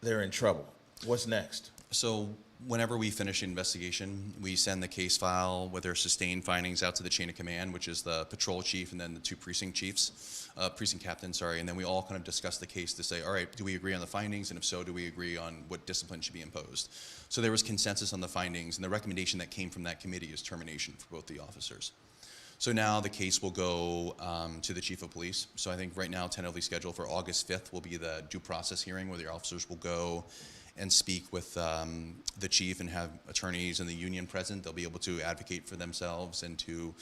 they're in trouble. What's next? So whenever we finish an investigation, we send the case file with their sustained findings out to the chain of command, which is the patrol chief and then the 2 precinct chiefs, precinct captains, sorry, and then we all kind of discuss the case to say, all right, do we agree on the findings, and if so, do we agree on what discipline should be imposed? So there was consensus on the findings, and the recommendation that came from that committee is termination for both the officers. So now the case will go to the chief of police. So I think right now, tentatively scheduled for August 5th will be the due process hearing where the officers will go and speak with the chief and have attorneys and the union present. They'll be able to advocate for themselves and to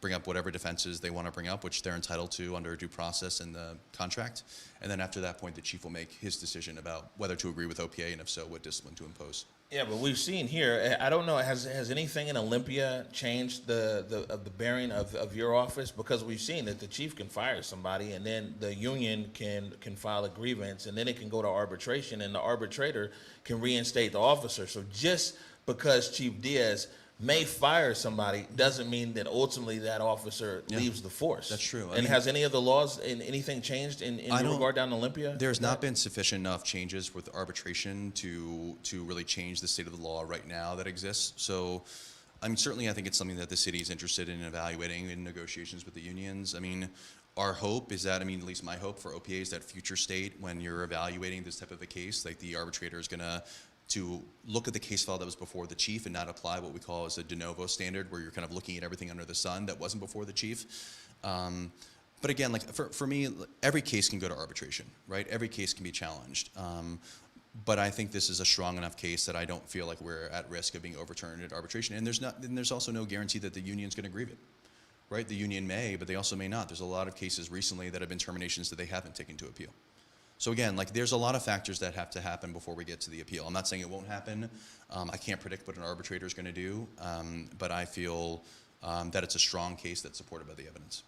bring up whatever defenses they want to bring up, which they're entitled to under due process in the contract. And then after that point, the chief will make his decision about whether to agree with OPA, and if so, what discipline to impose. Yeah, but we've seen here, I don't know, has anything in Olympia changed the bearing of your office? Because we've seen that the chief can fire somebody, and then the union can file a grievance, and then it can go to arbitration, and the arbitrator can reinstate the officer. So just because Chief Diaz may fire somebody doesn't mean that ultimately that officer leaves the force. That's true. And has any of the laws, anything changed in your regard down in Olympia? There's not been sufficient enough changes with arbitration to really change the state of the law right now that exists. So, I mean, certainly I think it's something that the city is interested in evaluating in negotiations with the unions. I mean, our hope is that, I mean, at least my hope for OPA is that future state, when you're evaluating this type of a case, like the arbitrator is gonna to look at the case file that was before the chief and not apply what we call as a de novo standard, where you're kind of looking at everything under the sun that wasn't before the chief. But again, like for me, every case can go to arbitration, right? Every case can be challenged. But I think this is a strong enough case that I don't feel like we're at risk of being overturned at arbitration. And there's also no guarantee that the union's going to grieve it, right? The union may, but they also may not. There's a lot of cases recently that have been terminations that they haven't taken to appeal. So again, like there's a lot of factors that have to happen before we get to the appeal. I'm not saying it won't happen. I can't predict what an arbitrator is going to do, but I feel that it's a strong case that's supported by the evidence.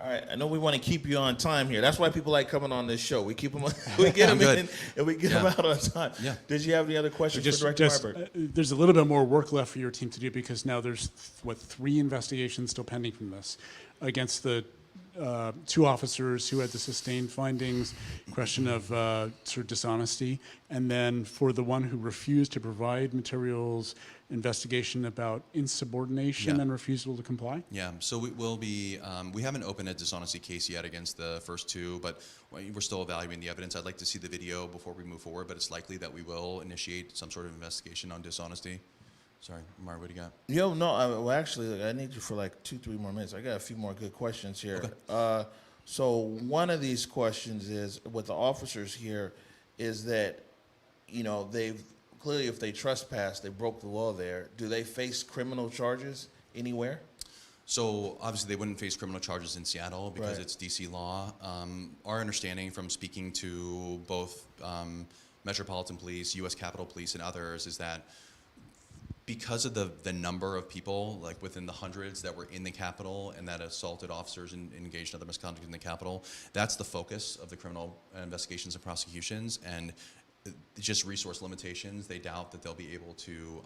All right, I know we want to keep you on time here. That's why people like coming on this show. We keep them, we get them in, and we get them out on time. Yeah. Did you have any other questions for Director Myerberg? There's a little bit more work left for your team to do, because now there's 3 investigations still pending from this against the 2 officers who had the sustained findings, question of sort of dishonesty, and then for the one who refused to provide materials, investigation about insubordination and refusal to comply? Yeah, so we will be, we haven't opened a dishonesty case yet against the first 2, but we're still evaluating the evidence. I'd like to see the video before we move forward, but it's likely that we will initiate some sort of investigation on dishonesty. Sorry, Mar, what do you got? Yo, no, well, actually, look, I need you for like 2-3 more minutes. I got a few more good questions here. Okay. So one of these questions is, with the officers here, is that, you know, they've, clearly if they trespass, they broke the law there, do they face criminal charges anywhere? So obviously they wouldn't face criminal charges in Seattle because it's DC law. Our understanding from speaking to both Metropolitan Police, U.S. Capitol Police, and others is that because of the number of people, like within the hundreds that were in the Capitol and that assaulted officers and engaged in other misconduct in the Capitol, that's the focus of the criminal investigations and prosecutions. And just resource limitations, they doubt that they'll be able to,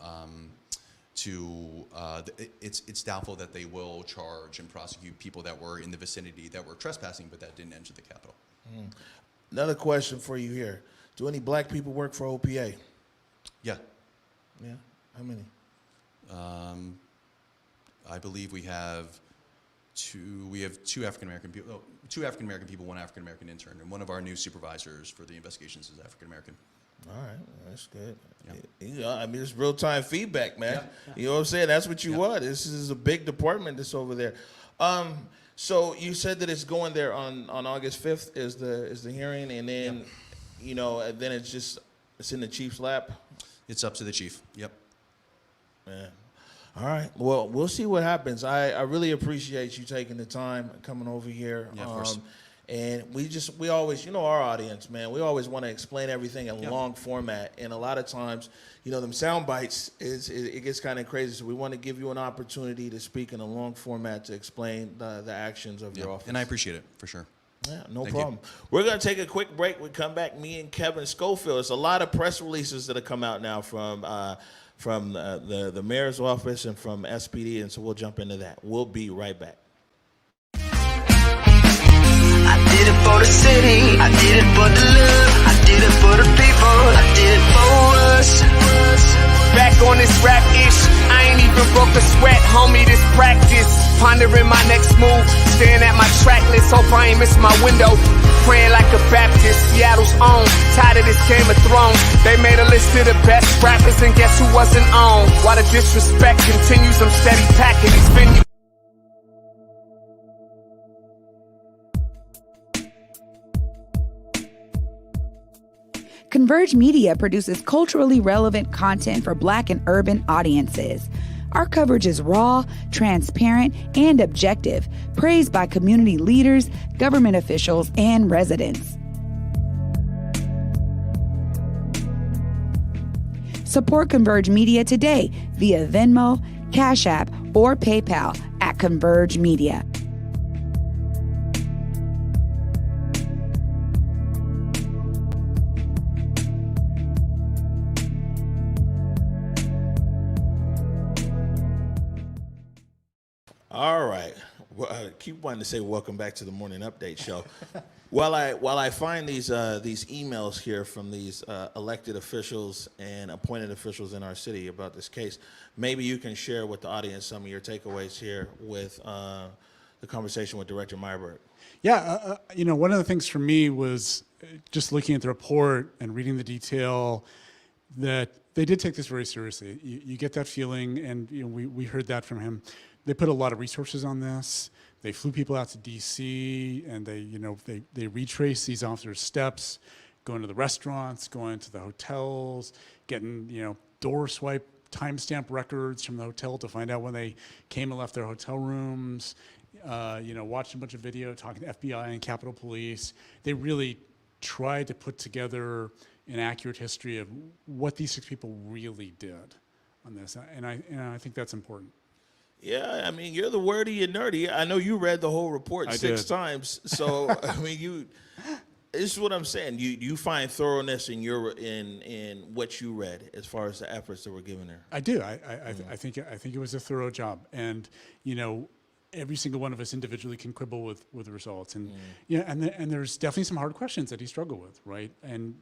it's doubtful that they will charge and prosecute people that were in the vicinity that were trespassing but that didn't enter the Capitol. Another question for you here. Do any black people work for OPA? Yeah. Yeah? How many? I believe we have 2 African-American people, 2 African-American people, 1 African-American intern, and one of our new supervisors for the investigations is African-American. All right, that's good. Yeah, I mean, it's real-time feedback, man. Yeah. You know what I'm saying? That's what you want. This is a big department that's over there. So you said that it's going there on August 5th is the hearing, and then, you know, and then it's in the chief's lap? It's up to the chief. Yep. Man. All right. Well, we'll see what happens. I really appreciate you taking the time coming over here. Yeah, of course. And we always, our audience, man, we always want to explain everything in long format. And a lot of times, them sound bites, it gets kind of crazy. So we want to give you an opportunity to speak in a long format to explain the actions of your office. And I appreciate it, for sure. Yeah, no Thank problem. We're going to take a quick break. We come back, me and Kevin Schofield. There's a lot of press releases that have come out now from the mayor's office and from SPD, and so we'll jump into that. We'll be right back. I did it for the city, I did it for the love, I did it for the people, I did it for us. Back on this rap ish, I ain't even broke a sweat, homie, this practice. Pondering my next move, staring at my track list, hope I ain't missing my window. Praying like a Baptist, Seattle's own, tired of this Game of Thrones. They made a list of the best rappers and guess who wasn't on? While the disrespect continues, I'm steady packing these venues. Converge Media produces culturally relevant content for Black and urban audiences. Our coverage is raw, transparent, and objective, praised by community leaders, government officials, and residents. Support Converge Media today via Venmo, Cash App, or PayPal at Converge Media. All right. Well, I keep wanting to say welcome back to the Morning Update Show. While I find these emails here from these elected officials and appointed officials in our city about this case, maybe you can share with the audience some of your takeaways here with the conversation with Director Myerberg. Yeah, one of the things for me was just looking at the report and reading the detail that they did take this very seriously. You get that feeling, and we heard that from him. They put a lot of resources on this. They flew people out to DC, and they retraced these officers' steps, going to the restaurants, going to the hotels, getting door swipe timestamp records from the hotel to find out when they came and left their hotel rooms. Watched a bunch of video talking to FBI and Capitol Police. They really tried to put together an accurate history of what these 6 people really did on this, and I think that's important. Yeah, I mean, you're the wordy and nerdy. I know you read the whole report 6 did. times. So, I mean, this is what I'm saying. You find thoroughness in what you read as far as the efforts that were given there. I do. I think it was a thorough job, and every single one of us individually can quibble with the results, and and there's definitely some hard questions that he struggled with, right? And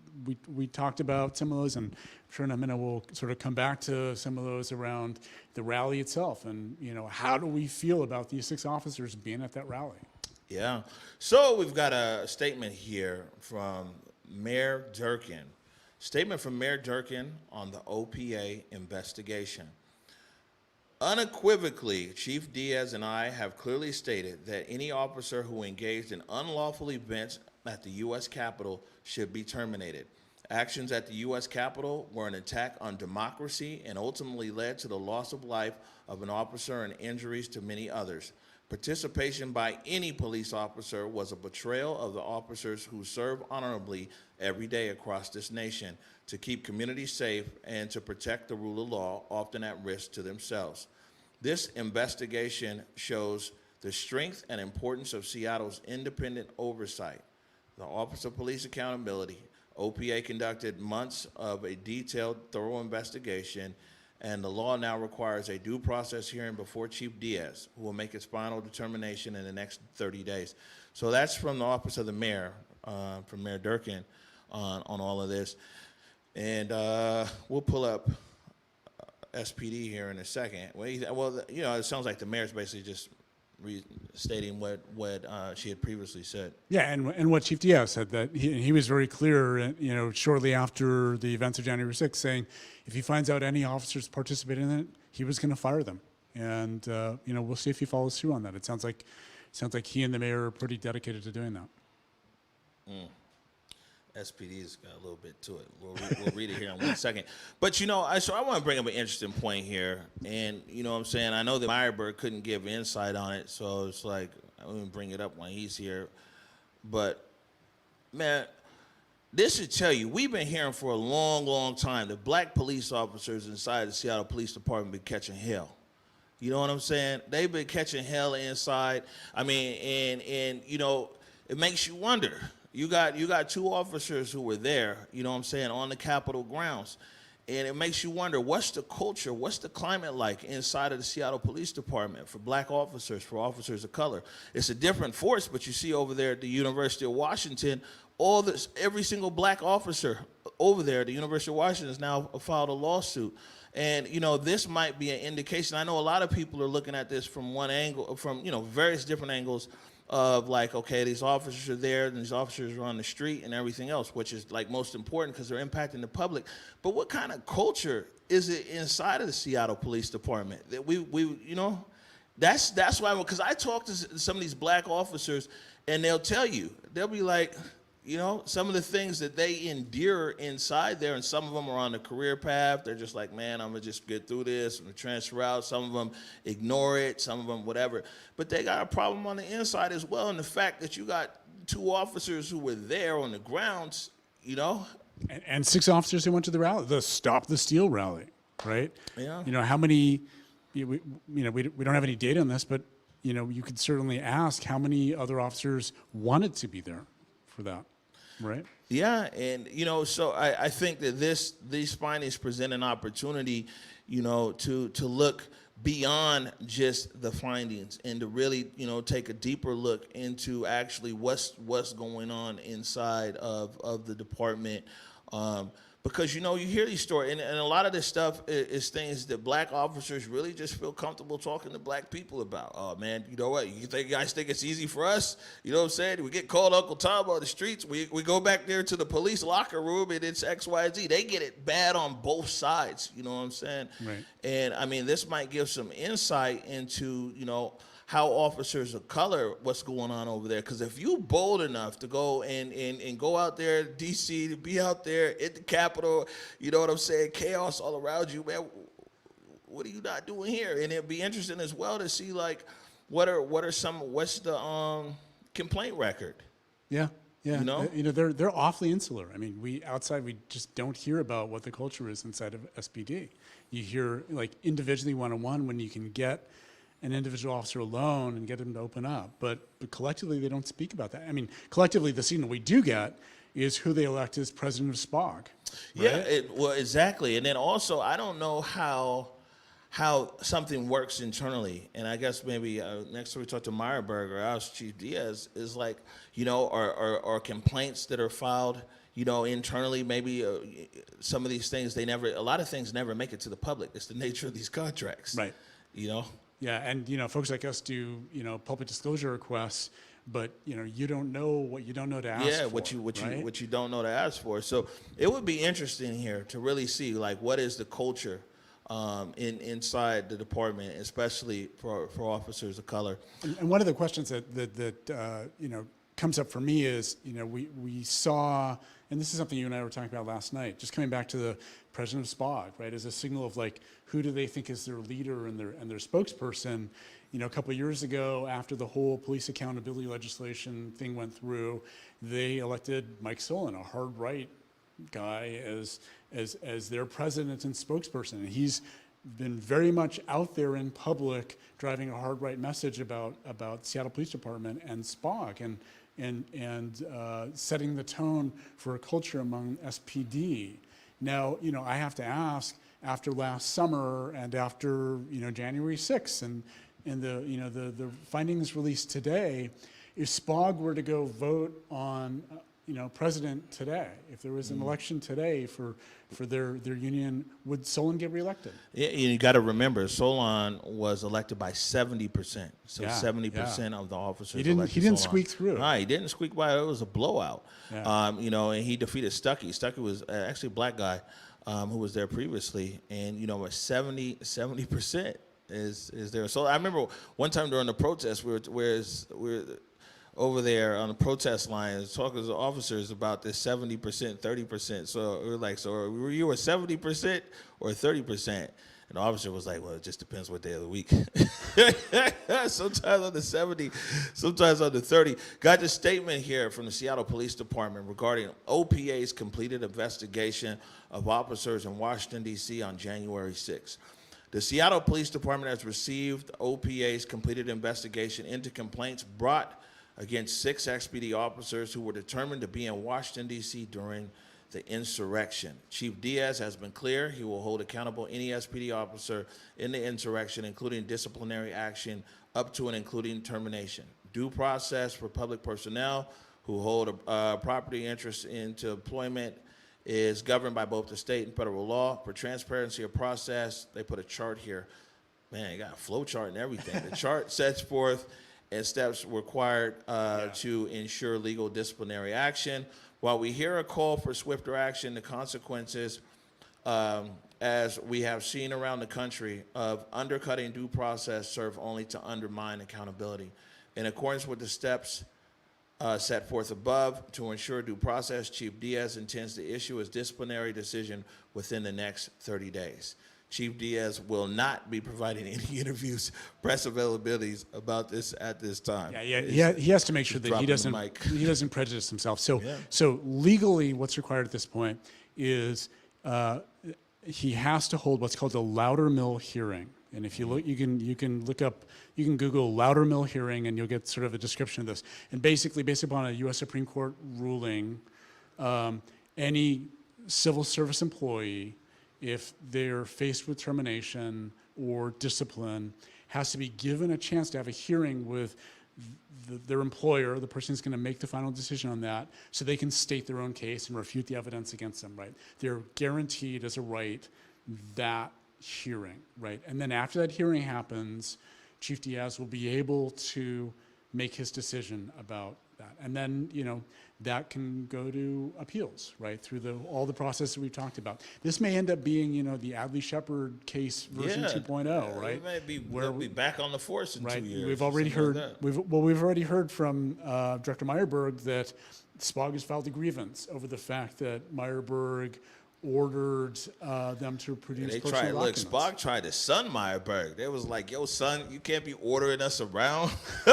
we talked about some of those, and I'm sure in a minute we'll sort of come back to some of those around the rally itself, and how do we feel about these 6 officers being at that rally? Yeah. So we've got a statement here from Mayor Durkin. Statement from Mayor Durkin on the OPA investigation. Unequivocally, Chief Diaz and I have clearly stated that any officer who engaged in unlawful events at the U.S. Capitol should be terminated. Actions at the U.S. Capitol were an attack on democracy and ultimately led to the loss of life of an officer and injuries to many others. Participation by any police officer was a betrayal of the officers who serve honorably every day across this nation to keep communities safe and to protect the rule of law, often at risk to themselves. This investigation shows the strength and importance of Seattle's independent oversight. The Office of Police Accountability, OPA, conducted months of a detailed, thorough investigation, and the law now requires a due process hearing before Chief Diaz, who will make his final determination in the next 30 days. So that's from the Office of the Mayor, from Mayor Durkin, on all of this. And we'll pull up SPD here in a second. Well, it sounds like the mayor's basically just restating what she had previously said. Yeah, and what Chief Diaz said, that he was very clear, shortly after the events of January 6th, saying if he finds out any officers participated in it, he was going to fire them. And we'll see if he follows through on that. It sounds like he and the mayor are pretty dedicated to doing that. SPD's got a little bit to it. We'll read it here in 1 second. But, I want to bring up an interesting point here. And, what I'm saying, I know that Myerberg couldn't give insight on it, so it's like, I wouldn't bring it up when he's here. but man, this should tell you, we've been hearing for a long, long time that black police officers inside the Seattle Police Department been catching hell. You know what I'm saying? They've been catching hell inside. I mean, and you know, it makes you wonder. You got 2 officers who were there, you know what I'm saying, on the Capitol grounds. And it makes you wonder, what's the culture, what's the climate like inside of the Seattle Police Department for black officers, for officers of color? It's a different force, but you see over there at the University of Washington, every single black officer over there at the University of Washington has now filed a lawsuit. And, you know, this might be an indication. I know a lot of people are looking at this from one angle, from, you know, various different angles of like, okay, these officers are there and these officers are on the street and everything else, which is like most important because they're impacting the public. But what kind of culture is it inside of the Seattle Police Department that we you know, that's why, because I talk to some of these black officers and they'll tell you, they'll be like, you know, some of the things that they endure inside there, and some of them are on the career path. They're just like, man, I'm going to just get through this. I'm going to transfer out. Some of them ignore it. Some of them whatever. But they got a problem on the inside as well, and the fact that you got 2 officers who were there on the grounds, you know. And 6 officers who went to the rally, the Stop the Steal rally, right? Yeah. You know, how many, we don't have any data on this, but, you know, you could certainly ask how many other officers wanted to be there for that. Right. Yeah, and you know, so I think that these findings present an opportunity, you know, to look beyond just the findings and to really, you know, take a deeper look into actually what's going on inside of the department. Because, you know, you hear these stories, and a lot of this stuff is things that black officers really just feel comfortable talking to black people about. Oh, man, you know what? You guys think it's easy for us? You know what I'm saying? We get called Uncle Tom on the streets. We go back there to the police locker room, and it's X, Y, Z. They get it bad on both sides. You know what I'm saying? Right. And, I mean, this might give some insight into, you know, how officers of color, what's going on over there. Because if you bold enough to go and go out there, D.C., to be out there at the Capitol, you know what I'm saying, chaos all around you, man, what are you not doing here? And it'd be interesting as well to see, like, what's the complaint record? Yeah. Yeah, you know, they're awfully insular. I mean, we just don't hear about what the culture is inside of SPD. You hear, like, individually, one-on-one, when you can get an individual officer alone and get them to open up. But collectively, they don't speak about that. I mean, collectively, the signal we do get is who they elect as president of SPOG. Right? Yeah, well, exactly. And then also, I don't know how something works internally. And I guess maybe next time we talk to Myerberg or our Chief Diaz is like, you know, are complaints that are filed, you know, internally, maybe some of these things, a lot of things never make it to the public. It's the nature of these contracts. Right. You know? Yeah, and, you know, folks like us do, you know, public disclosure requests, but, you know, you don't know what you don't know to ask for. Yeah, what you don't know to ask for. So it would be interesting here to really see, like, what is the culture inside the department, especially for officers of color. And one of the questions that you know, comes up for me is, you know, we saw, and this is something you and I were talking about last night, just coming back to the president of SPOG, right, as a signal of, like, who do they think is their leader and their spokesperson. You know, a couple of years ago, after the whole police accountability legislation thing went through, they elected Mike Solon, a hard right guy, as their president and spokesperson. And he's been very much out there in public driving a hard right message about Seattle Police Department and SPOG and setting the tone for a culture among SPD. Now, you know, I have to ask, after last summer and after, you know, January 6th and the, you know, the findings released today, if SPOG were to go vote on, you know, president today, if there was an election today for their union, would Solon get reelected? Yeah, you got to remember, Solon was elected by 70%. So 70% of the officers he didn't Solon. Squeak through. No, he didn't squeak by. It was a blowout. Yeah. You know, and he defeated Stuckey. Stuckey was actually a black guy who was there previously, and you know, 70% is there. So I remember one time during the protest, we were over there on the protest line talking to the officers about this 70%, 30%. So we were like, so were you a 70% or 30%? And the officer was like, well, it just depends what day of the week. Sometimes on the 70, sometimes on the 30. Got the statement here from the Seattle Police Department regarding OPA's completed investigation of officers in Washington, D.C. on January 6th. The Seattle Police Department has received OPA's completed investigation into complaints brought against 6 XPD officers who were determined to be in Washington, D.C. during the insurrection. Chief Diaz has been clear he will hold accountable any SPD officer in the insurrection, including disciplinary action up to and including termination. Due process for public personnel who hold a property interest into employment is governed by both the state and federal law. For transparency of process, they put a chart here. Man, you got a flow chart and everything. The chart sets forth and steps required to ensure legal disciplinary action. While we hear a call for swifter action, the consequences, as we have seen around the country, of undercutting due process serve only to undermine accountability. In accordance with the steps set forth above, to ensure due process, Chief Diaz intends to issue his disciplinary decision within the next 30 days. Chief Diaz will not be providing any interviews, press availabilities about this at this time. Yeah, he has to make sure that he doesn't prejudice himself. So legally, what's required at this point is he has to hold what's called a Loudermill hearing. And if you look, you can Google Loudermill hearing, and you'll get sort of a description of this. And basically, based upon a U.S. Supreme Court ruling, any civil service employee, if they're faced with termination or discipline, has to be given a chance to have a hearing with their employer, the person who's going to make the final decision on that, so they can state their own case and refute the evidence against them, right? They're guaranteed as a right that hearing, right? And then after that hearing happens, Chief Diaz will be able to make his decision about that. And then, that can go to appeals, right, through all the process that we've talked about. This may end up being, the Adley Shepard case version 2.0, right? We'll be back on the force in 2 years. We've already heard. We've already heard from Director Myerberg that SPOG has filed a grievance over the fact that Myerberg ordered them to produce personal documents. SPOG tried to son Myerberg. They was like, yo, son, you can't be ordering us around. He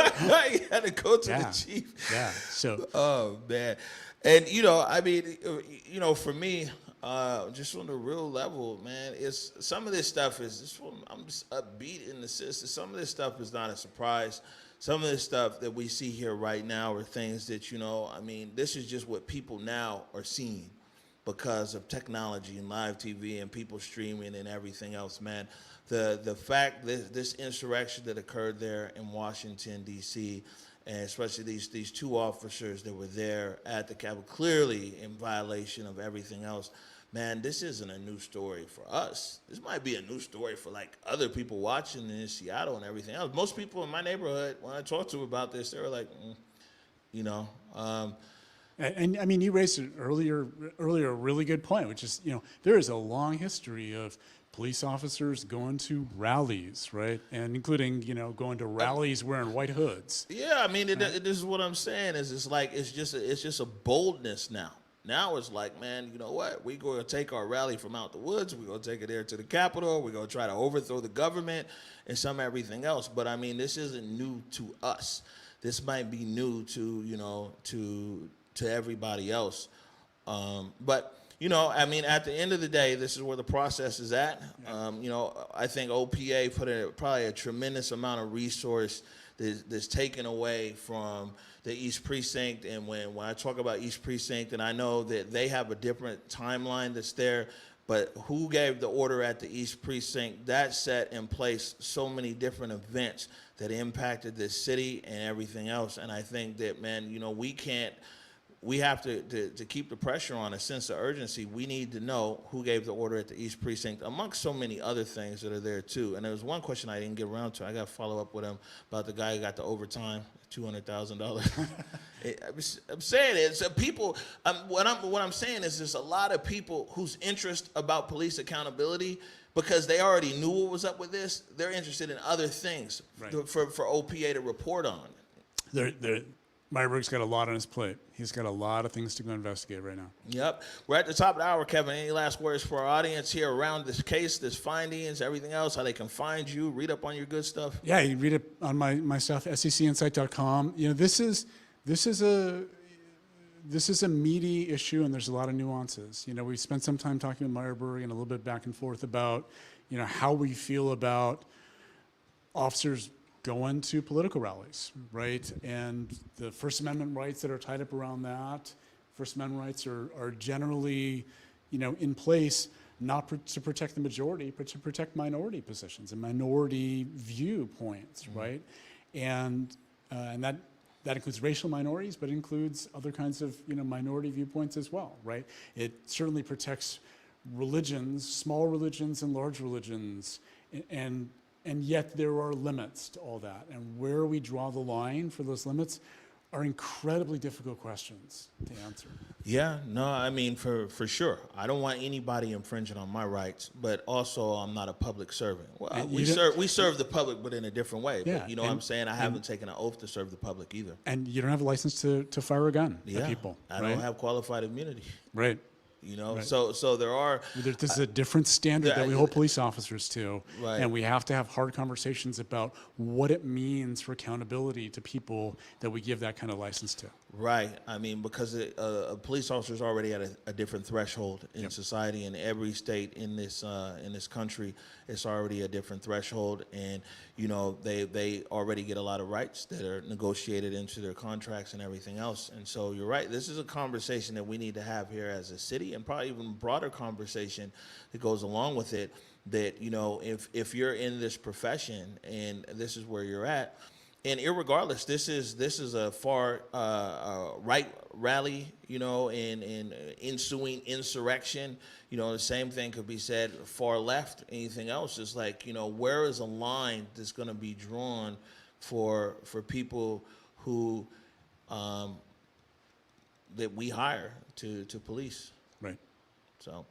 had to go to the chief. Yeah, so. Oh, man. And, for me, just on the real level, man, it's some of this stuff is, I'm just upbeat in the system. Some of this stuff is not a surprise. Some of this stuff that we see here right now are things that, this is just what people now are seeing because of technology and live TV and people streaming and everything else, man. The fact that this insurrection that occurred there in Washington, D.C., and especially these 2 officers that were there at the Capitol, clearly in violation of everything else, man, this isn't a new story for us. This might be a new story for, other people watching in Seattle and everything else. Most people in my neighborhood, when I talked to them about this, they were like, And you raised it earlier a really good point, which is, there is a long history of police officers going to rallies, right? And including, going to rallies wearing white hoods. Yeah, this is what I'm saying is it's just a boldness now. Now it's like, man, you know what? We're going to take our rally from out the woods. We're going to take it there to the Capitol. We're going to try to overthrow the government and everything else. But, this isn't new to us. This might be new to everybody else. But, at the end of the day, this is where the process is at. I think OPA put probably a tremendous amount of resource that's taken away from the East Precinct. And when I talk about East Precinct, and I know that they have a different timeline that's there, but who gave the order at the East Precinct, that set in place so many different events that impacted this city and everything else. And I think that, man, we have to keep the pressure on, a sense of urgency. We need to know who gave the order at the East Precinct, amongst so many other things that are there, too. And there was one question I didn't get around to. I got to follow up with him about the guy who got the overtime, $200,000. I'm saying it. So people, what I'm saying is there's a lot of people whose interest about police accountability, because they already knew what was up with this, they're interested in other things for OPA to report on. Myerberg's got a lot on his plate. He's got a lot of things to go investigate right now. Yep. We're at the top of the hour, Kevin. Any last words for our audience here around this case, this findings, everything else, how they can find you, read up on your good stuff? Yeah, you read it on my stuff, sccinsight.com. You know, this is a meaty issue, and there's a lot of nuances. You know, we spent some time talking with Myerberg and a little bit back and forth about, you know, how we feel about officers going to political rallies, right? And the First Amendment rights that are tied up around that. First Amendment rights are generally, you know, in place not to protect the majority, but to protect minority positions and minority viewpoints, right? And that includes racial minorities, but includes other kinds of, you know, minority viewpoints as well, right? It certainly protects religions, small religions and large religions, and yet there are limits to all that. And where we draw the line for those limits are incredibly difficult questions to answer. Yeah, no, I mean, for sure. I don't want anybody infringing on my rights, but also I'm not a public servant. Well, we serve the public, but in a different way. Yeah, But you know what I'm saying? I haven't taken an oath to serve the public either. And you don't have a license to fire a gun Yeah, at people. I right? don't have qualified immunity. Right. You know, Right. so there are. This is a different standard that we hold police officers to, Right. and we have to have hard conversations about what it means for accountability to people that we give that kind of license to. Right. I mean, because a police officer is already at a different threshold in society. In every state in this country, it's already a different threshold, and you know they already get a lot of rights that are negotiated into their contracts and everything else. And so you're right. This is a conversation that we need to have here as a city, and probably even broader conversation that goes along with it. That, you know, if you're in this profession and this is where you're at. And irregardless, this is a far right rally, you know, in ensuing insurrection. You know, the same thing could be said far left. Anything else is like, you know, where is a line that's going to be drawn for people who that we hire to police? Right. So,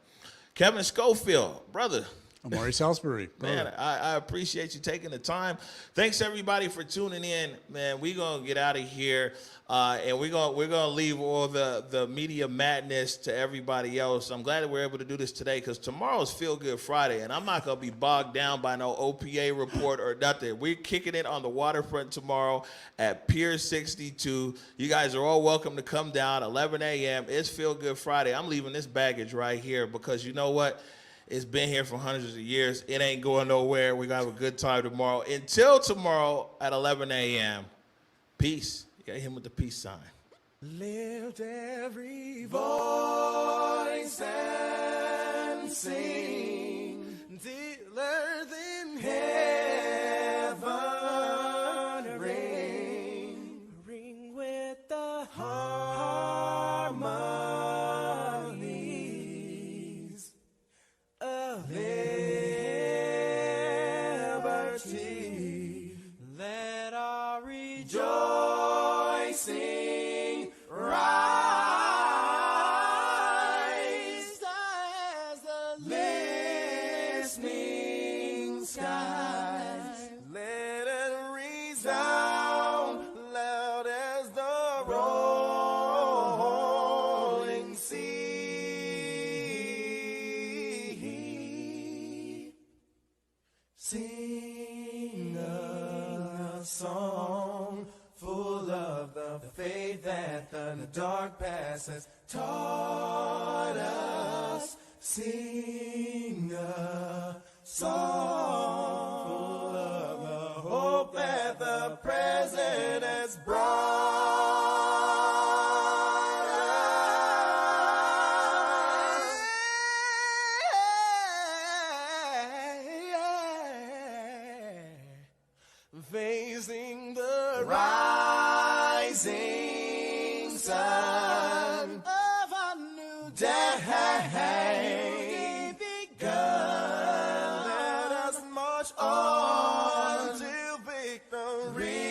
Kevin Schofield, brother. Amari Salisbury. Man, I appreciate you taking the time. Thanks everybody for tuning in. Man, we're gonna get out of here, and we're gonna leave all the media madness to everybody else. I'm glad that we're able to do this today because tomorrow's Feel Good Friday, and I'm not gonna be bogged down by no OPA report or nothing. We're kicking it on the waterfront tomorrow at Pier 62. You guys are all welcome to come down 11 a.m. It's Feel Good Friday. I'm leaving this baggage right here because you know what? It's been here for hundreds of years. It ain't going nowhere. We're going to have a good time tomorrow. Until tomorrow at 11 a.m. Peace. You got to hit him with the peace sign. Lift every voice and sing till earth and heaven ring. Ring with the harmonies of liberty. Let our rejoicing rise as the listening skies. Let it resound loud as the rolling sea. Sing a song full of the faith that the dark past has taught us. Sing a song full of the hope that the present has brought us. Facing the rising sun of a new day begun. Let us march on to victory.